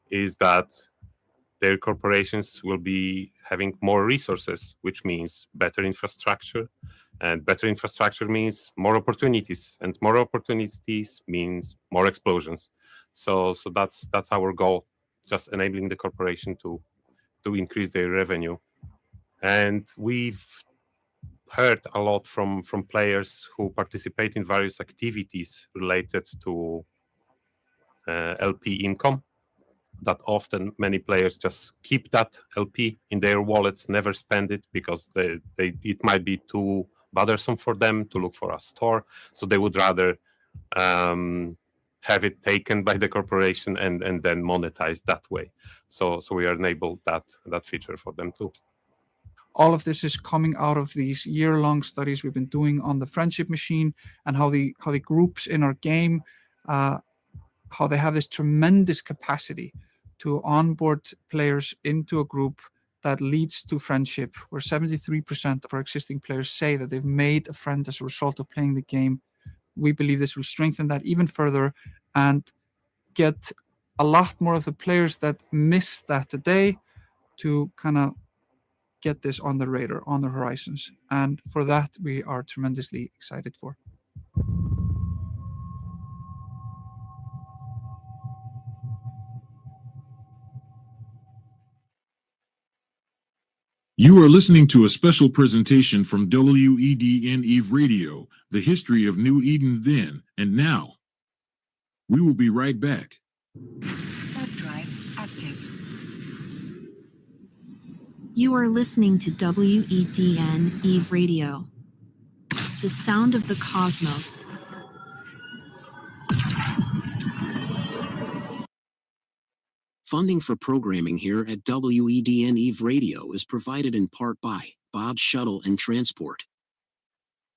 is that their corporations will be having more resources, which means better infrastructure, and better infrastructure means more opportunities, and more opportunities means more explosions. So that's our goal, just enabling the corporation to increase their revenue. And we've heard a lot from players who participate in various activities related to LP income, that often many players just keep that LP in their wallets, never spend it because it might be too bothersome for them to look for a store. So they would rather have it taken by the corporation and then monetize that way. So we are enabled that feature for them too. All of this is coming out of these year-long studies we've been doing on the friendship machine and how the groups in our game, how they have this tremendous capacity to onboard players into a group that leads to friendship, where 73% of our existing players say that they've made a friend as a result of playing the game. We believe this will strengthen that even further and get a lot more of the players that miss that today to kind of get this on the radar, on the horizons. And for that, we are tremendously excited for. You are listening to a special presentation from WEDN Eve Radio, the history of New Eden then and now. We will be right back. Warp drive active. You are listening to WEDN Eve Radio, the sound of the cosmos. Funding for programming here at WEDN Eve Radio is provided in part by Bob's Shuttle and Transport.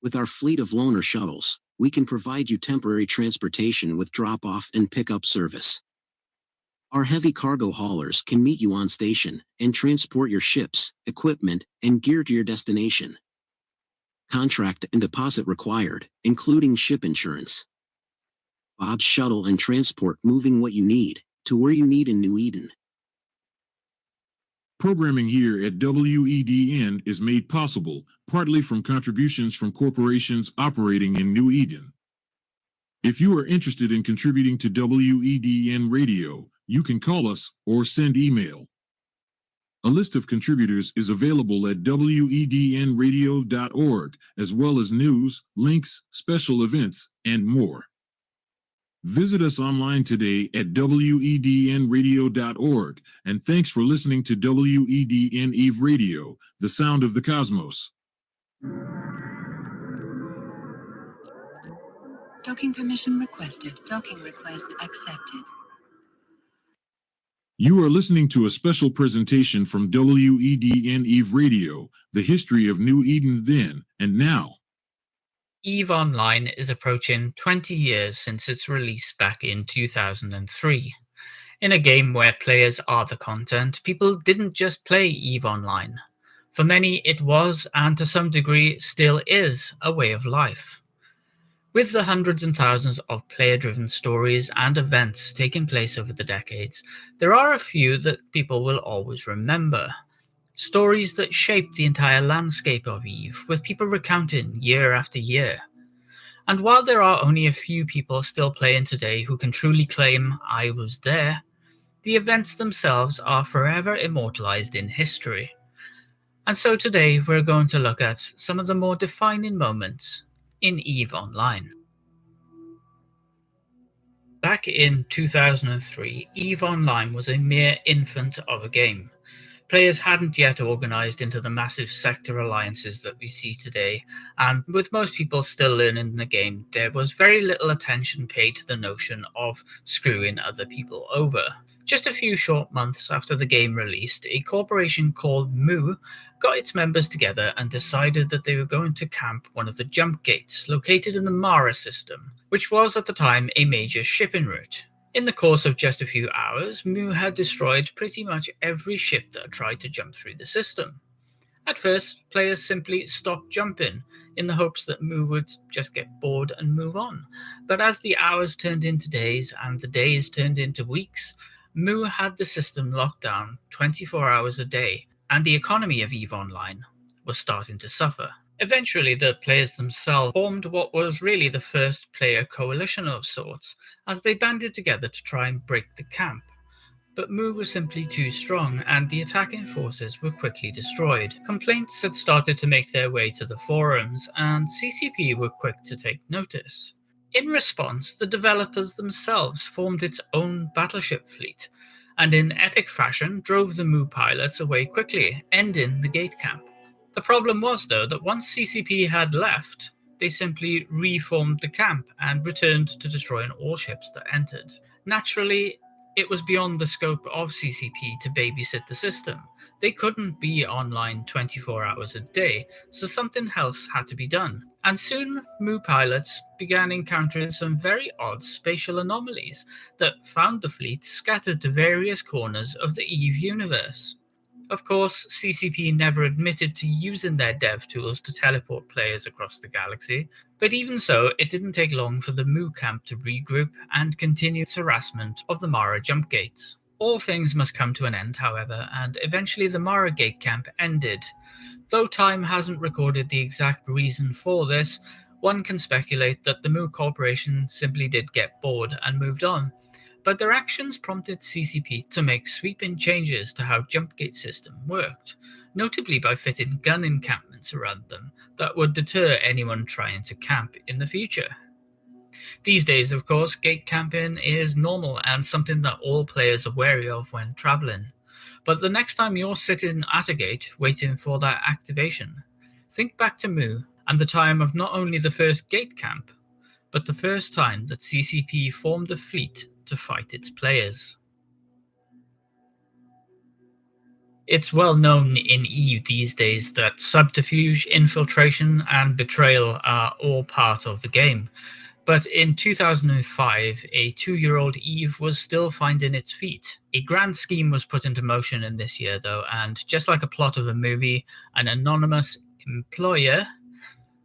With our fleet of loaner shuttles, we can provide you temporary transportation with drop-off and pickup service. Our heavy cargo haulers can meet you on station and transport your ships, equipment, and gear to your destination. Contract and deposit required, including ship insurance. Bob's Shuttle and Transport, moving what you need to where you need in New Eden. Programming here at WEDN is made possible partly from contributions from corporations operating in New Eden. If you are interested in contributing to WEDN Radio, you can call us or send email. A list of contributors is available at wednradio.org, as well as news, links, special events, and more. Visit us online today at wednradio.org, and thanks for listening to WEDN Eve Radio, the sound of the cosmos. Docking permission requested. Docking request accepted. You are listening to a special presentation from WEDN Eve Radio, the history of New Eden then and now. EVE Online is approaching 20 years since its release back in 2003. In a game where players are the content, people didn't just play EVE Online. For many, it was, and to some degree still is, a way of life. With the hundreds and thousands of player-driven stories and events taking place over the decades, there are a few that people will always remember. Stories that shaped the entire landscape of EVE, with people recounting year after year. And while there are only a few people still playing today who can truly claim, "I was there," the events themselves are forever immortalized in history. And so today we're going to look at some of the more defining moments in EVE Online. Back in 2003, EVE Online was a mere infant of a game. Players hadn't yet organized into the massive sector alliances that we see today, and with most people still learning the game, there was very little attention paid to the notion of screwing other people over. Just a few short months after the game released, a corporation called Mu got its members together and decided that they were going to camp one of the jump gates located in the Mara system, which was at the time a major shipping route. In the course of just a few hours, Mu had destroyed pretty much every ship that tried to jump through the system. At first, players simply stopped jumping in the hopes that Mu would just get bored and move on. But as the hours turned into days and the days turned into weeks, Mu had the system locked down 24 hours a day, and the economy of EVE Online was starting to suffer. Eventually, the players themselves formed what was really the first player coalition of sorts, as they banded together to try and break the camp. But Mu was simply too strong, and the attacking forces were quickly destroyed. Complaints had started to make their way to the forums, and CCP were quick to take notice. In response, the developers themselves formed its own battleship fleet, and in epic fashion drove the Mu pilots away quickly, ending the gate camp. The problem was, though, that once CCP had left, they simply reformed the camp and returned to destroying all ships that entered. Naturally, it was beyond the scope of CCP to babysit the system. They couldn't be online 24 hours a day, so something else had to be done. And soon, Mu pilots began encountering some very odd spatial anomalies that found the fleet scattered to various corners of the EVE universe. Of course, CCP never admitted to using their dev tools to teleport players across the galaxy, but even so, it didn't take long for the Mu camp to regroup and continue its harassment of the Mara jump gates. All things must come to an end, however, and eventually the Mara gate camp ended. Though time hasn't recorded the exact reason for this, one can speculate that the Mu Corporation simply did get bored and moved on. But their actions prompted CCP to make sweeping changes to how Jumpgate system worked, notably by fitting gun encampments around them that would deter anyone trying to camp in the future. These days, of course, gate camping is normal and something that all players are wary of when traveling. But the next time you're sitting at a gate waiting for that activation, think back to Mu and the time of not only the first gate camp, but the first time that CCP formed a fleet to fight its players. It's well known in EVE these days that subterfuge, infiltration, and betrayal are all part of the game. But in 2005, a 2-year-old EVE was still finding its feet. A grand scheme was put into motion in this year, though, and just like a plot of a movie, an anonymous employer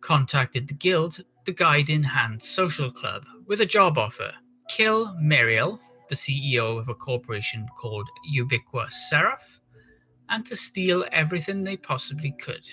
contacted the guild, the Guide in Hand Social Club, with a job offer. Kill Muriel, the CEO of a corporation called Ubiqua Seraph, and to steal everything they possibly could.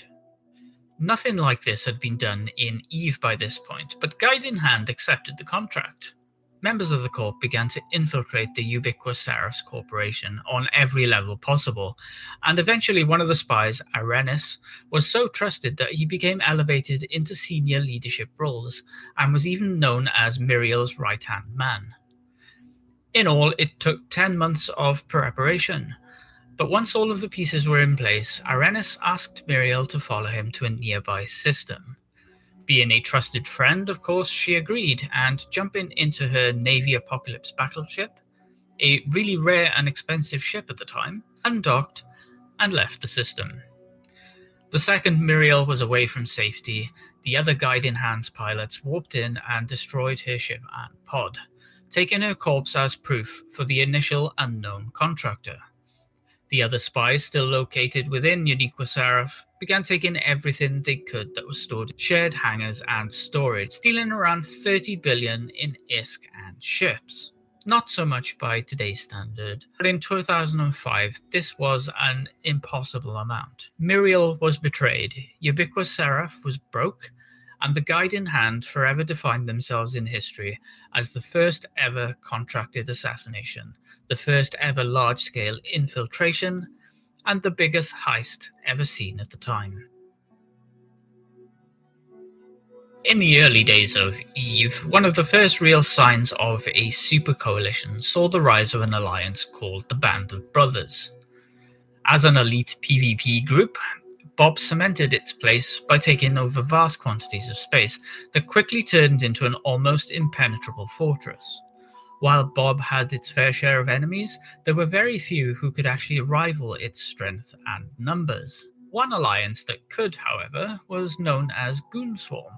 Nothing like this had been done in EVE by this point, but Guide in Hand accepted the contract. Members of the Corp began to infiltrate the Ubiqua Seraph's corporation on every level possible, and eventually one of the spies, Arenis, was so trusted that he became elevated into senior leadership roles, and was even known as Muriel's right-hand man. In all, it took 10 months of preparation. But once all of the pieces were in place, Arenis asked Muriel to follow him to a nearby system. Being a trusted friend, of course, she agreed, and jumping into her Navy Apocalypse battleship, a really rare and expensive ship at the time, undocked and left the system. The second Muriel was away from safety, the other Guide in Hand's pilots warped in and destroyed her ship and pod, taking her corpse as proof for the initial unknown contractor. The other spies, still located within Ubiqua Seraph, began taking everything they could that was stored in shared hangars and storage, stealing around 30 billion in ISK and ships. Not so much by today's standard, but in 2005, this was an impossible amount. Muriel was betrayed, Ubiqua Seraph was broke, and the Guide in Hand forever defined themselves in history as the first ever contracted assassination, the first ever large-scale infiltration, and the biggest heist ever seen at the time. In the early days of EVE, one of the first real signs of a super coalition saw the rise of an alliance called the Band of Brothers. As an elite PvP group, Bob cemented its place by taking over vast quantities of space that quickly turned into an almost impenetrable fortress. While Bob had its fair share of enemies, there were very few who could actually rival its strength and numbers. One alliance that could, however, was known as Goonswarm.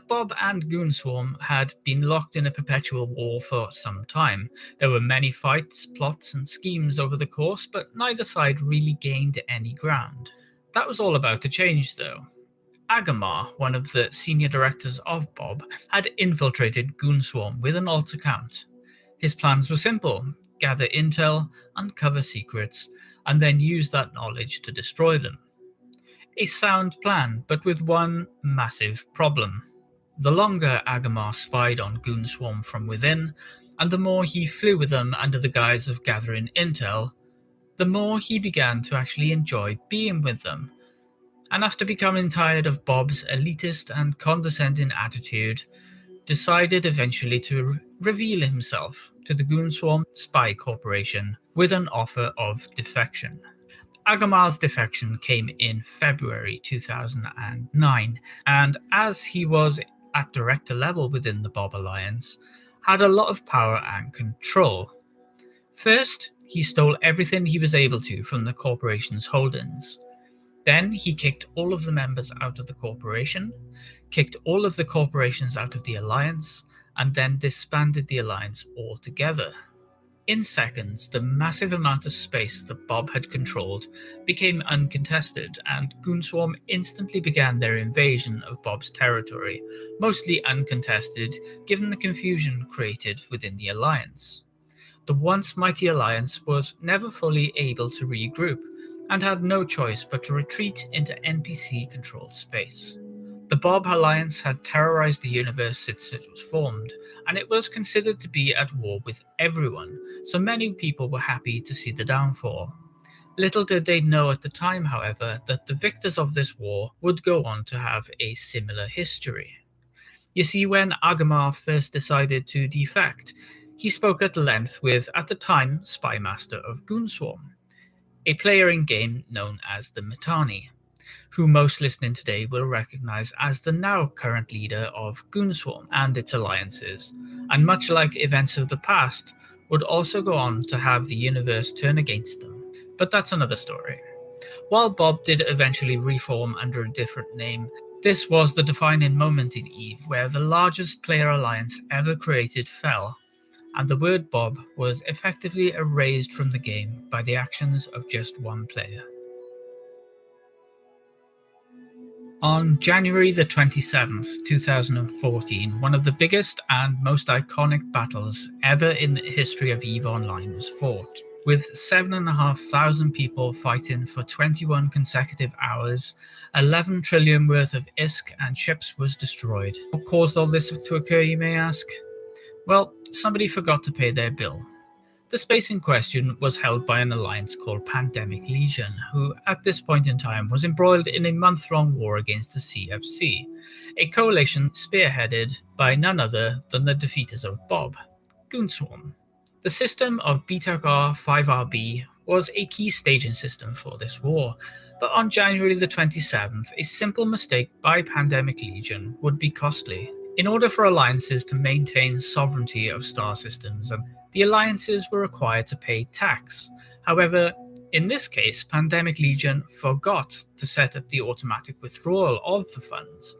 Bob and Goonswarm had been locked in a perpetual war for some time. There were many fights, plots, and schemes over the course, but neither side really gained any ground. That was all about to change, though. Agamar, one of the senior directors of Bob, had infiltrated Goonswarm with an alt account. His plans were simple: gather intel, uncover secrets, and then use that knowledge to destroy them. A sound plan, but with one massive problem. The longer Agamar spied on Goonswarm from within, and the more he flew with them under the guise of gathering intel, the more he began to actually enjoy being with them. And after becoming tired of Bob's elitist and condescending attitude, decided eventually to reveal himself to the Goonswarm Spy Corporation with an offer of defection. Agamar's defection came in February 2009, and as he was at director level within the Bob Alliance, had a lot of power and control. First, he stole everything he was able to from the corporation's holdings. Then he kicked all of the members out of the corporation, kicked all of the corporations out of the alliance, and then disbanded the alliance altogether. In seconds, the massive amount of space that Bob had controlled became uncontested, and Goonswarm instantly began their invasion of Bob's territory, mostly uncontested given the confusion created within the alliance. The once mighty alliance was never fully able to regroup, and had no choice but to retreat into NPC-controlled space. The Bob Alliance had terrorized the universe since it was formed, and it was considered to be at war with everyone, so many people were happy to see the downfall. Little did they know at the time, however, that the victors of this war would go on to have a similar history. You see, when Agamar first decided to defect, he spoke at length with, at the time, Spy Master of Goonswarm, a player in-game known as the Mittani, who most listening today will recognize as the now current leader of Goonswarm and its alliances, and much like events of the past, would also go on to have the universe turn against them. but that's another story. While Bob did eventually reform under a different name, this was the defining moment in EVE where the largest player alliance ever created fell, and the word Bob was effectively erased from the game by the actions of just one player. On January the 27th, 2014, one of the biggest and most iconic battles ever in the history of EVE Online was fought, with 7,500 people fighting for 21 consecutive hours. 11 trillion worth of ISK and ships was destroyed. What caused all this to occur, you may ask? Well, somebody forgot to pay their bill. The space in question was held by an alliance called Pandemic Legion, who at this point in time was embroiled in a month-long war against the CFC, a coalition spearheaded by none other than the defeaters of Bob, Goonswarm. The system of BTAC 5RB was a key staging system for this war, but on January the 27th, a simple mistake by Pandemic Legion would be costly. In order for alliances to maintain sovereignty of star systems, the alliances were required to pay tax. However, in this case, Pandemic Legion forgot to set up the automatic withdrawal of the funds,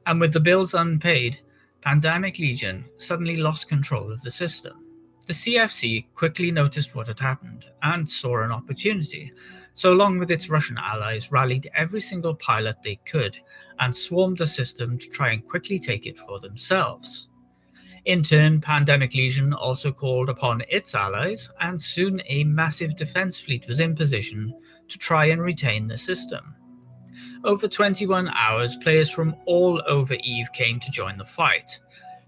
and with the bills unpaid, Pandemic Legion suddenly lost control of the system. The CFC quickly noticed what had happened and saw an opportunity, so along with its Russian allies rallied every single pilot they could and swarmed the system to try and quickly take it for themselves. In turn, Pandemic Legion also called upon its allies, and soon a massive defense fleet was in position to try and retain the system. Over 21 hours, players from all over EVE came to join the fight.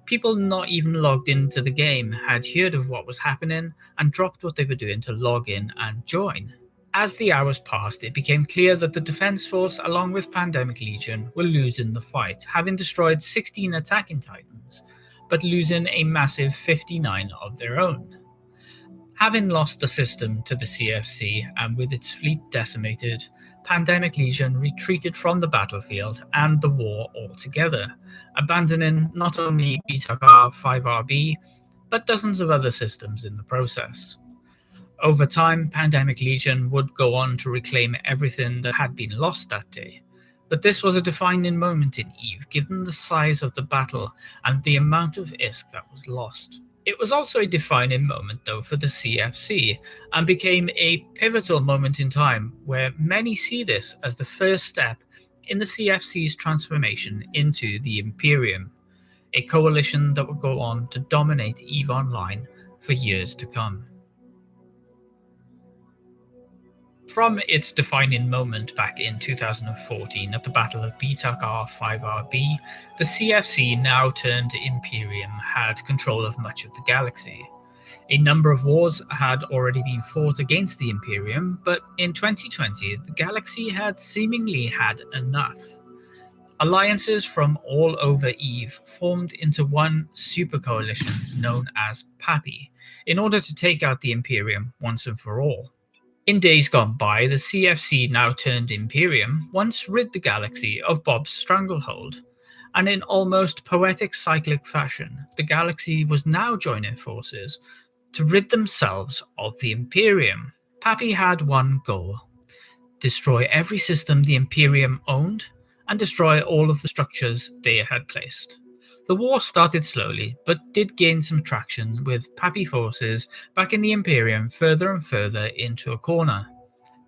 People not even logged into the game had heard of what was happening and dropped what they were doing to log in and join. As the hours passed, it became clear that the Defense Force, along with Pandemic Legion, were losing the fight, having destroyed 16 attacking Titans, but losing a massive 59 of their own. Having lost the system to the CFC and with its fleet decimated, Pandemic Legion retreated from the battlefield and the war altogether, abandoning not only BTAC 5RB, but dozens of other systems in the process. Over time, Pandemic Legion would go on to reclaim everything that had been lost that day. But this was a defining moment in EVE, given the size of the battle and the amount of ISK that was lost. It was also a defining moment, though, for the CFC, and became a pivotal moment in time where many see this as the first step in the CFC's transformation into the Imperium, a coalition that would go on to dominate EVE Online for years to come. From its defining moment back in 2014 at the Battle of BTAC 5RB, the CFC, now turned Imperium, had control of much of the galaxy. A number of wars had already been fought against the Imperium, but in 2020, the galaxy had seemingly had enough. Alliances from all over EVE formed into one super coalition known as PAPI, in order to take out the Imperium once and for all. In days gone by, the CFC, now turned Imperium, once rid the galaxy of Bob's stranglehold, and in almost poetic cyclic fashion, the galaxy was now joining forces to rid themselves of the Imperium. PAPI had one goal: destroy every system the Imperium owned and destroy all of the structures they had placed. The war started slowly, but did gain some traction, with PAPI forces backing the Imperium further and further into a corner.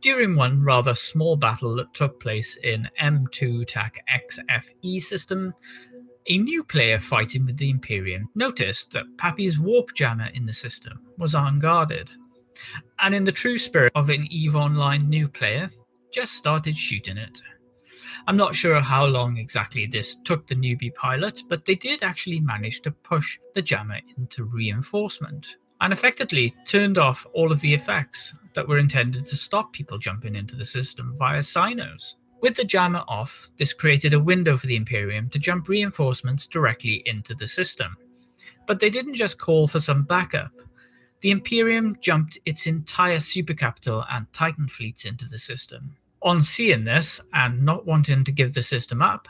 During one rather small battle that took place in M2 TAC XFE system, a new player fighting with the Imperium noticed that PAPI's warp jammer in the system was unguarded, and in the true spirit of an EVE Online new player, just started shooting it. I'm not sure how long exactly this took the newbie pilot, but they did actually manage to push the jammer into reinforcement, and effectively turned off all of the effects that were intended to stop people jumping into the system via Cynos. With the jammer off, this created a window for the Imperium to jump reinforcements directly into the system. But they didn't just call for some backup. The Imperium jumped its entire supercapital and Titan fleets into the system. On seeing this, and not wanting to give the system up,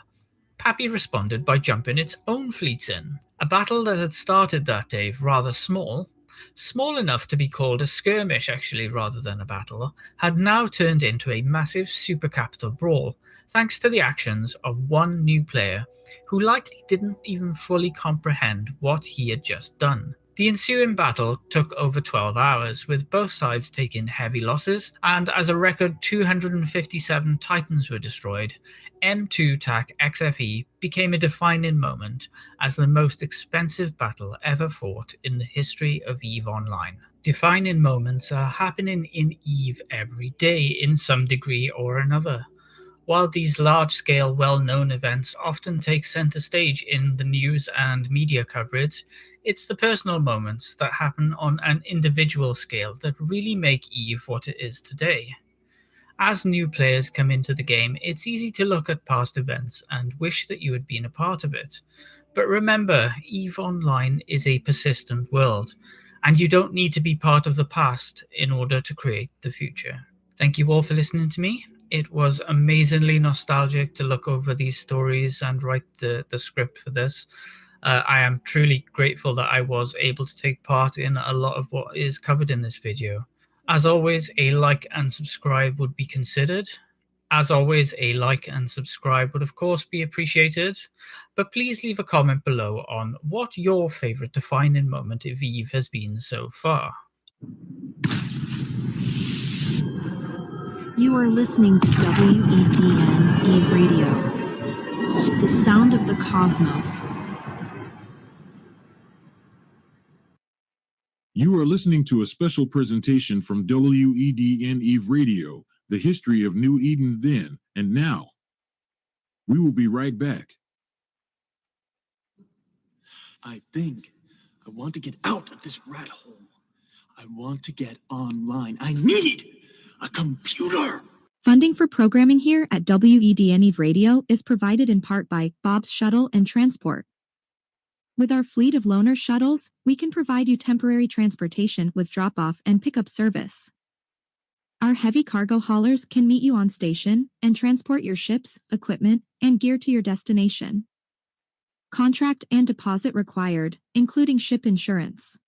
PAPI responded by jumping its own fleets in. A battle that had started that day rather small small enough to be called a skirmish actually rather than a battle, had now turned into a massive super capital brawl, thanks to the actions of one new player who likely didn't even fully comprehend what he had just done. The ensuing battle took over 12 hours, with both sides taking heavy losses, and as a record 257 Titans were destroyed, M2 TAC XFE became a defining moment as the most expensive battle ever fought in the history of EVE Online. Defining moments are happening in EVE every day in some degree or another. While these large-scale, well-known events often take center stage in the news and media coverage, it's the personal moments that happen on an individual scale that really make EVE what it is today. As new players come into the game, it's easy to look at past events and wish that you had been a part of it. But remember, EVE Online is a persistent world, and you don't need to be part of the past in order to create the future. Thank you all for listening to me. It was amazingly nostalgic to look over these stories and write the script for this. I am truly grateful that I was able to take part in a lot of what is covered in this video. As always, a like and subscribe would be considered. As always, a like and subscribe would of course be appreciated, but please leave a comment below on what your favorite defining moment of EVE has been so far. You are listening to WEDN EVE Radio, the sound of the cosmos. You are listening to a special presentation from WEDN EVE Radio, the history of New Eden then and now. We will be right back. I think I want to get out of this rat hole. I want to get online. I need a computer. Funding for programming here at WEDN EVE Radio is provided in part by Bob's Shuttle and Transport. With our fleet of loaner shuttles, we can provide you temporary transportation with drop-off and pickup service. Our heavy cargo haulers can meet you on station and transport your ships, equipment, and gear to your destination. Contract and deposit required, including ship insurance.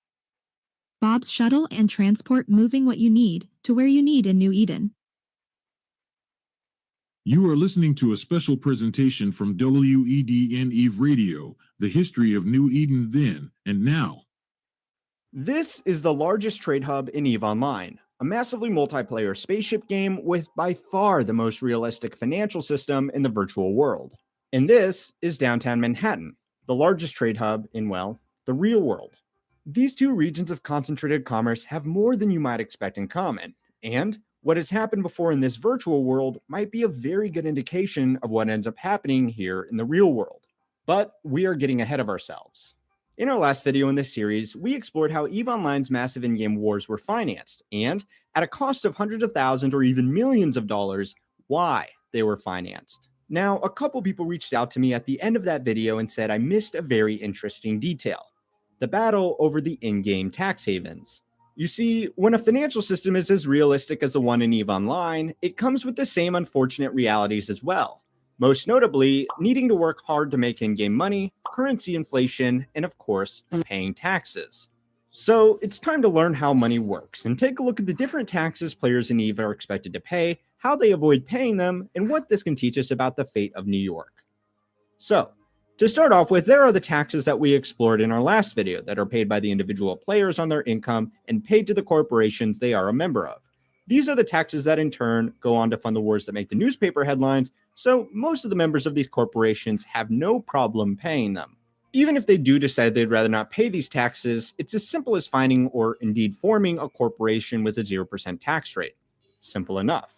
Bob's Shuttle and Transport, moving what you need to where you need in New Eden. You are listening to a special presentation from WEDN EVE Radio, the history of New Eden then and now. This is the largest trade hub in EVE Online, a massively multiplayer spaceship game with by far the most realistic financial system in the virtual world. And this is downtown Manhattan, the largest trade hub in, well, the real world. These two regions of concentrated commerce have more than you might expect in common, and what has happened before in this virtual world might be a very good indication of what ends up happening here in the real world. But we are getting ahead of ourselves. In our last video in this series, we explored how EVE Online's massive in-game wars were financed, and at a cost of hundreds of thousands or even millions of dollars, why they were financed. Now, a couple people reached out to me at the end of that video and said I missed a very interesting detail: the battle over the in-game tax havens. You see, when a financial system is as realistic as the one in EVE Online, it comes with the same unfortunate realities as well. Most notably, needing to work hard to make in-game money, currency inflation, and of course, paying taxes. So it's time to learn how money works and take a look at the different taxes players in EVE are expected to pay, how they avoid paying them, and what this can teach us about the fate of New York. So, to start off with, there are the taxes that we explored in our last video that are paid by the individual players on their income and paid to the corporations they are a member of. These are the taxes that in turn go on to fund the wars that make the newspaper headlines, so most of the members of these corporations have no problem paying them. Even if they do decide they'd rather not pay these taxes, it's as simple as finding or indeed forming a corporation with a 0% tax rate. Simple enough.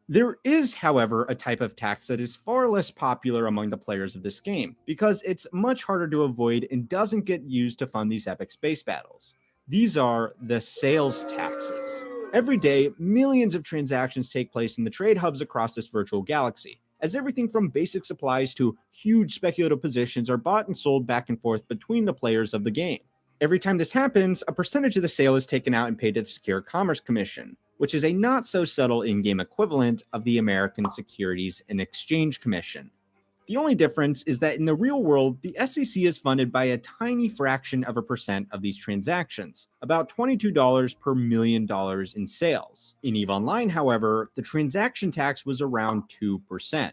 There is, however, a type of tax that is far less popular among the players of this game, because it's much harder to avoid and doesn't get used to fund these epic space battles. These are the sales taxes. Every day, millions of transactions take place in the trade hubs across this virtual galaxy, as everything from basic supplies to huge speculative positions are bought and sold back and forth between the players of the game. Every time this happens, a percentage of the sale is taken out and paid to the Secure Commerce Commission, which is a not-so-subtle in-game equivalent of the American Securities and Exchange Commission. The only difference is that in the real world, the SEC is funded by a tiny fraction of a percent of these transactions, about $22 per $1 million in sales. In EVE Online, however, the transaction tax was around 2%.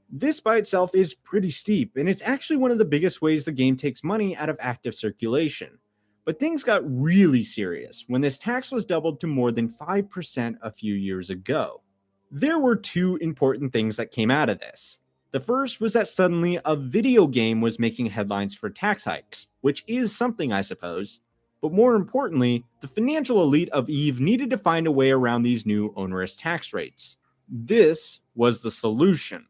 This by itself is pretty steep, and it's actually one of the biggest ways the game takes money out of active circulation. But things got really serious when this tax was doubled to more than 5% a few years ago. There were two important things that came out of this. The first was that suddenly a video game was making headlines for tax hikes, which is something, I suppose. But more importantly, the financial elite of EVE needed to find a way around these new onerous tax rates. This was the solution.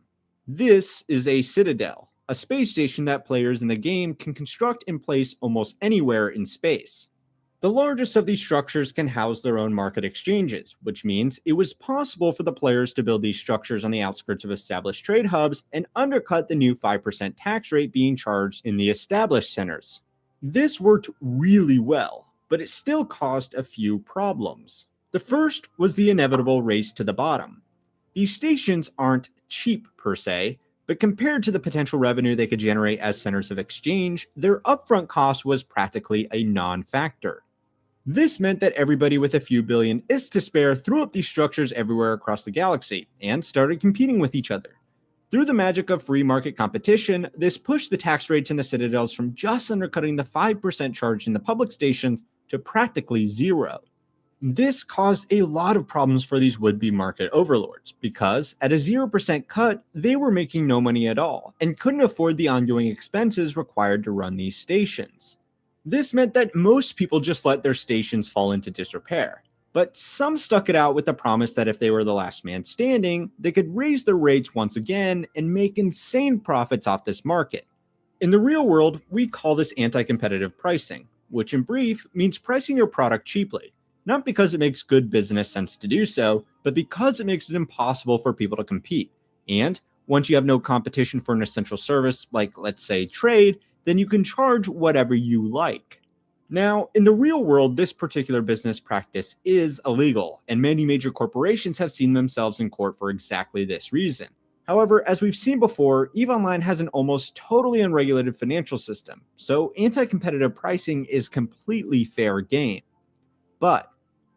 This is a Citadel, a space station that players in the game can construct and place almost anywhere in space. The largest of these structures can house their own market exchanges, which means it was possible for the players to build these structures on the outskirts of established trade hubs and undercut the new 5% tax rate being charged in the established centers. This worked really well, but it still caused a few problems. The first was the inevitable race to the bottom. These stations aren't cheap per se, but compared to the potential revenue they could generate as centers of exchange, their upfront cost was practically a non-factor. This meant that everybody with a few billion is to spare threw up these structures everywhere across the galaxy and started competing with each other. Through the magic of free market competition, this pushed the tax rates in the Citadels from just undercutting the 5% charged in the public stations to practically zero. This caused a lot of problems for these would-be market overlords, because at a 0% cut, they were making no money at all and couldn't afford the ongoing expenses required to run these stations. This meant that most people just let their stations fall into disrepair, but some stuck it out with the promise that if they were the last man standing, they could raise their rates once again and make insane profits off this market. In the real world, we call this anti-competitive pricing, which in brief means pricing your product cheaply, not because it makes good business sense to do so, but because it makes it impossible for people to compete. And once you have no competition for an essential service like, let's say, trade, then you can charge whatever you like. Now, in the real world, this particular business practice is illegal, and many major corporations have seen themselves in court for exactly this reason. However, as we've seen before, EVE Online has an almost totally unregulated financial system, so anti-competitive pricing is completely fair game. But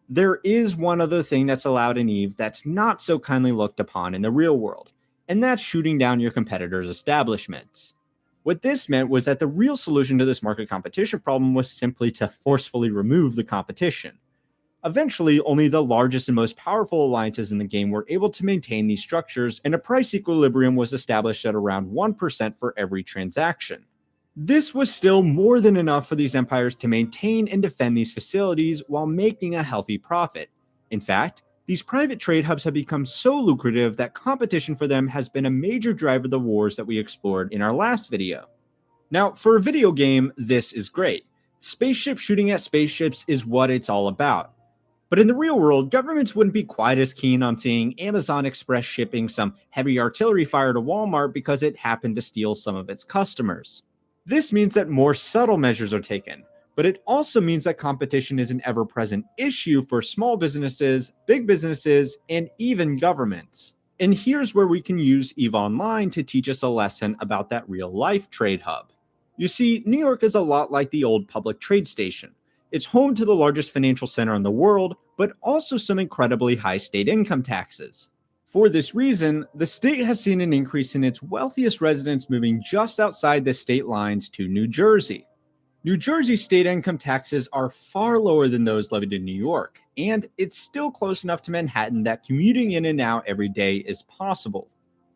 there is one other thing that's allowed in EVE that's not so kindly looked upon in the real world, and that's shooting down your competitors' establishments. What this meant was that the real solution to this market competition problem was simply to forcefully remove the competition. Eventually, only the largest and most powerful alliances in the game were able to maintain these structures, and a price equilibrium was established at around 1% for every transaction. This was still more than enough for these empires to maintain and defend these facilities while making a healthy profit. In fact, these private trade hubs have become so lucrative that competition for them has been a major driver of the wars that we explored in our last video. Now, for a video game, this is great. Spaceship shooting at spaceships is what it's all about. But in the real world, governments wouldn't be quite as keen on seeing Amazon Express shipping some heavy artillery fire to Walmart because it happened to steal some of its customers. This means that more subtle measures are taken, but it also means that competition is an ever-present issue for small businesses, big businesses, and even governments. And here's where we can use EVE Online to teach us a lesson about that real-life trade hub. You see, New York is a lot like the old public trade station. It's home to the largest financial center in the world, but also some incredibly high state income taxes. For this reason, the state has seen an increase in its wealthiest residents moving just outside the state lines to New Jersey. New Jersey's state income taxes are far lower than those levied in New York, and it's still close enough to Manhattan that commuting in and out every day is possible.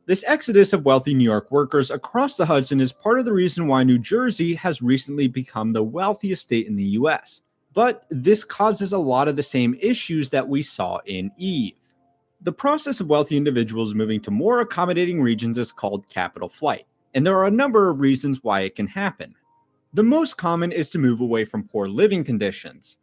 This exodus of wealthy New York workers across the Hudson is part of the reason why New Jersey has recently become the wealthiest state in the US. But this causes a lot of the same issues that we saw in EVE. The process of wealthy individuals moving to more accommodating regions is called capital flight, and there are a number of reasons why it can happen. The most common is to move away from poor living conditions.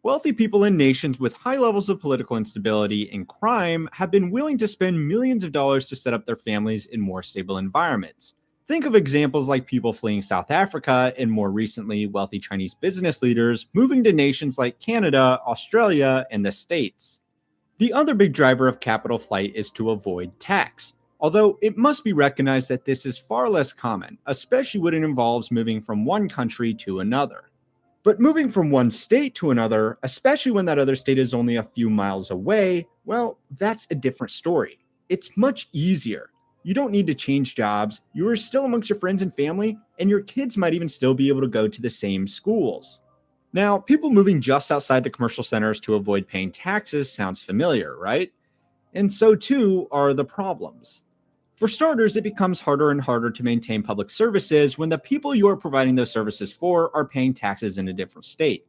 Wealthy people in nations with high levels of political instability and crime have been willing to spend millions of dollars to set up their families in more stable environments. Think of examples like people fleeing South Africa, and more recently, wealthy Chinese business leaders moving to nations like Canada, Australia, and the States. The other big driver of capital flight is to avoid tax. Although it must be recognized that this is far less common, especially when it involves moving from one country to another. But moving from one state to another, especially when that other state is only a few miles away, well, that's a different story. It's much easier. You don't need to change jobs, you are still amongst your friends and family, and your kids might even still be able to go to the same schools. Now, people moving just outside the commercial centers to avoid paying taxes sounds familiar, right? And so too are the problems. For starters, it becomes harder and harder to maintain public services when the people you are providing those services for are paying taxes in a different state.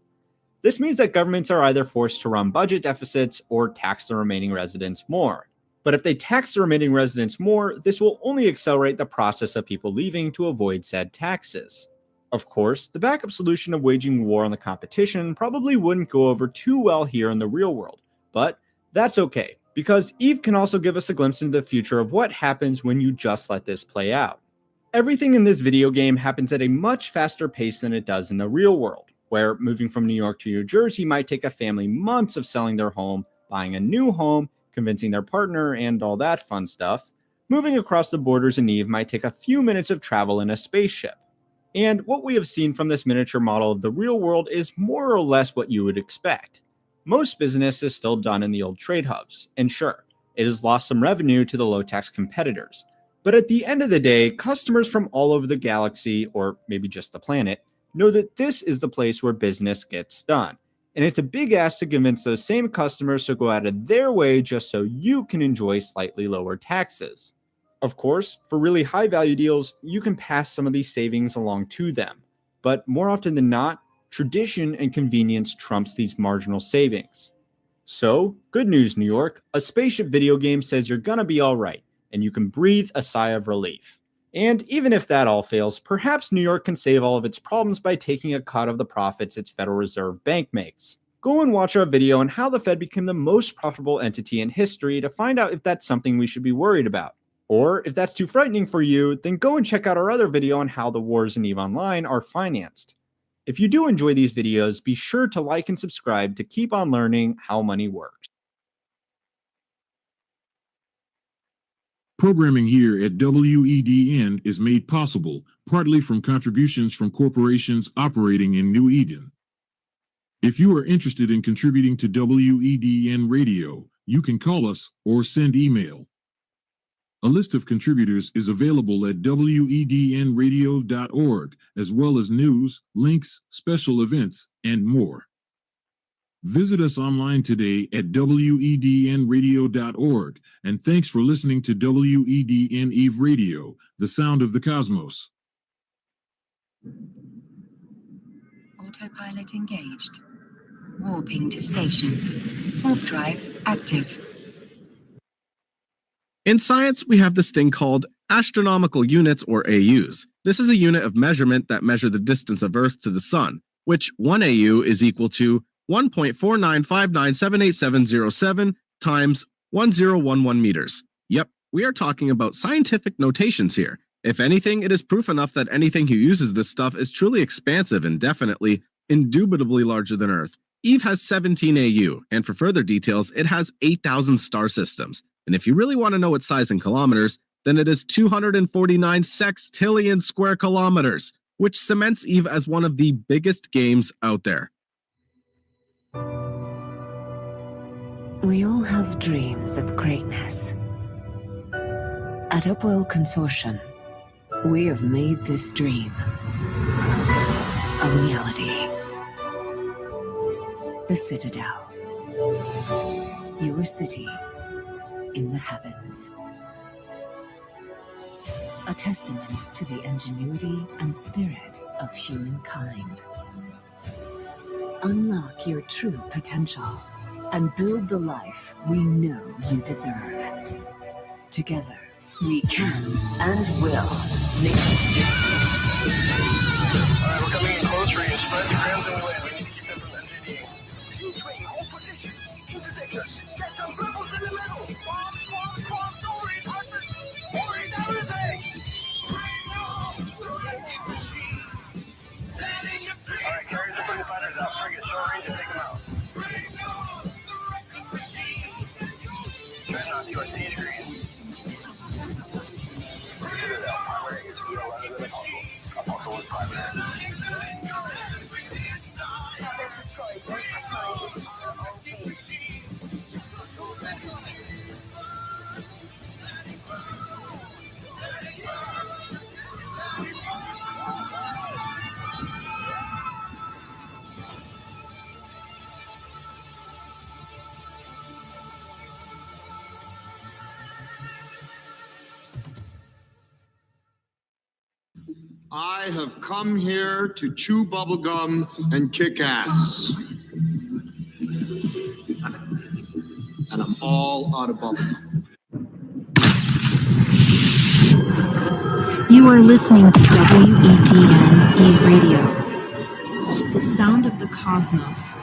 This means that governments are either forced to run budget deficits or tax the remaining residents more. But if they tax the remaining residents more, this will only accelerate the process of people leaving to avoid said taxes. Of course, the backup solution of waging war on the competition probably wouldn't go over too well here in the real world, but that's okay. Because EVE can also give us a glimpse into the future of what happens when you just let this play out. Everything in this video game happens at a much faster pace than it does in the real world, where moving from New York to New Jersey might take a family months of selling their home, buying a new home, convincing their partner, and all that fun stuff. Moving across the borders in EVE might take a few minutes of travel in a spaceship. And what we have seen from this miniature model of the real world is more or less what you would expect. Most business is still done in the old trade hubs, and sure, it has lost some revenue to the low-tax competitors. But at the end of the day, customers from all over the galaxy, or maybe just the planet, know that this is the place where business gets done. And it's a big ask to convince those same customers to go out of their way just so you can enjoy slightly lower taxes. Of course, for really high-value deals, you can pass some of these savings along to them. But more often than not, tradition and convenience trumps these marginal savings. So, good news, New York. A spaceship video game says you're gonna be alright, and you can breathe a sigh of relief. And even if that all fails, perhaps New York can save all of its problems by taking a cut of the profits its Federal Reserve Bank makes. Go and watch our video on how the Fed became the most profitable entity in history to find out if that's something we should be worried about. Or if that's too frightening for you, then go and check out our other video on how the wars in EVE Online are financed. If you do enjoy these videos, be sure to like and subscribe to keep on learning how money works. Programming here at WEDN is made possible partly from contributions from corporations operating in New Eden. If you are interested in contributing to WEDN Radio, you can call us or send email. A list of contributors is available at wednradio.org, as well as news, links, special events, and more. Visit us online today at wednradio.org, and thanks for listening to WEDN EVE Radio, the sound of the cosmos. Autopilot engaged. Warping to station. Warp drive active. In science, we have this thing called astronomical units, or AUs. This is a unit of measurement that measure the distance of Earth to the Sun, which 1 AU is equal to 1.495978707 times 1011 meters. Yep, we are talking about scientific notations here. If anything, it is proof enough that anything who uses this stuff is truly expansive and definitely, indubitably larger than Earth. EVE has 17 AU, and for further details, it has 8,000 star systems. And if you really want to know its size in kilometers, then it is 249 sextillion square kilometers, which cements EVE as one of the biggest games out there. We all have dreams of greatness. At Upwell Consortium, we have made this dream a reality. The Citadel. Your city in the heavens. A testament to the ingenuity and spirit of humankind. Unlock your true potential and build the life we know you deserve. Together, we can and will make it. Alright, we're coming in close range. Spread the grounds and away. We need to keep them from NGD. Train, hold position. Interceptors. Get some rebels in the middle. Alright, carriers are putting fighters out. Frigate, short range and take them out. Dreadnought, you are 80 degrees. I have come here to chew bubblegum and kick ass. And I'm all out of bubblegum. You are listening to WEDN Eve Radio, the sound of the cosmos.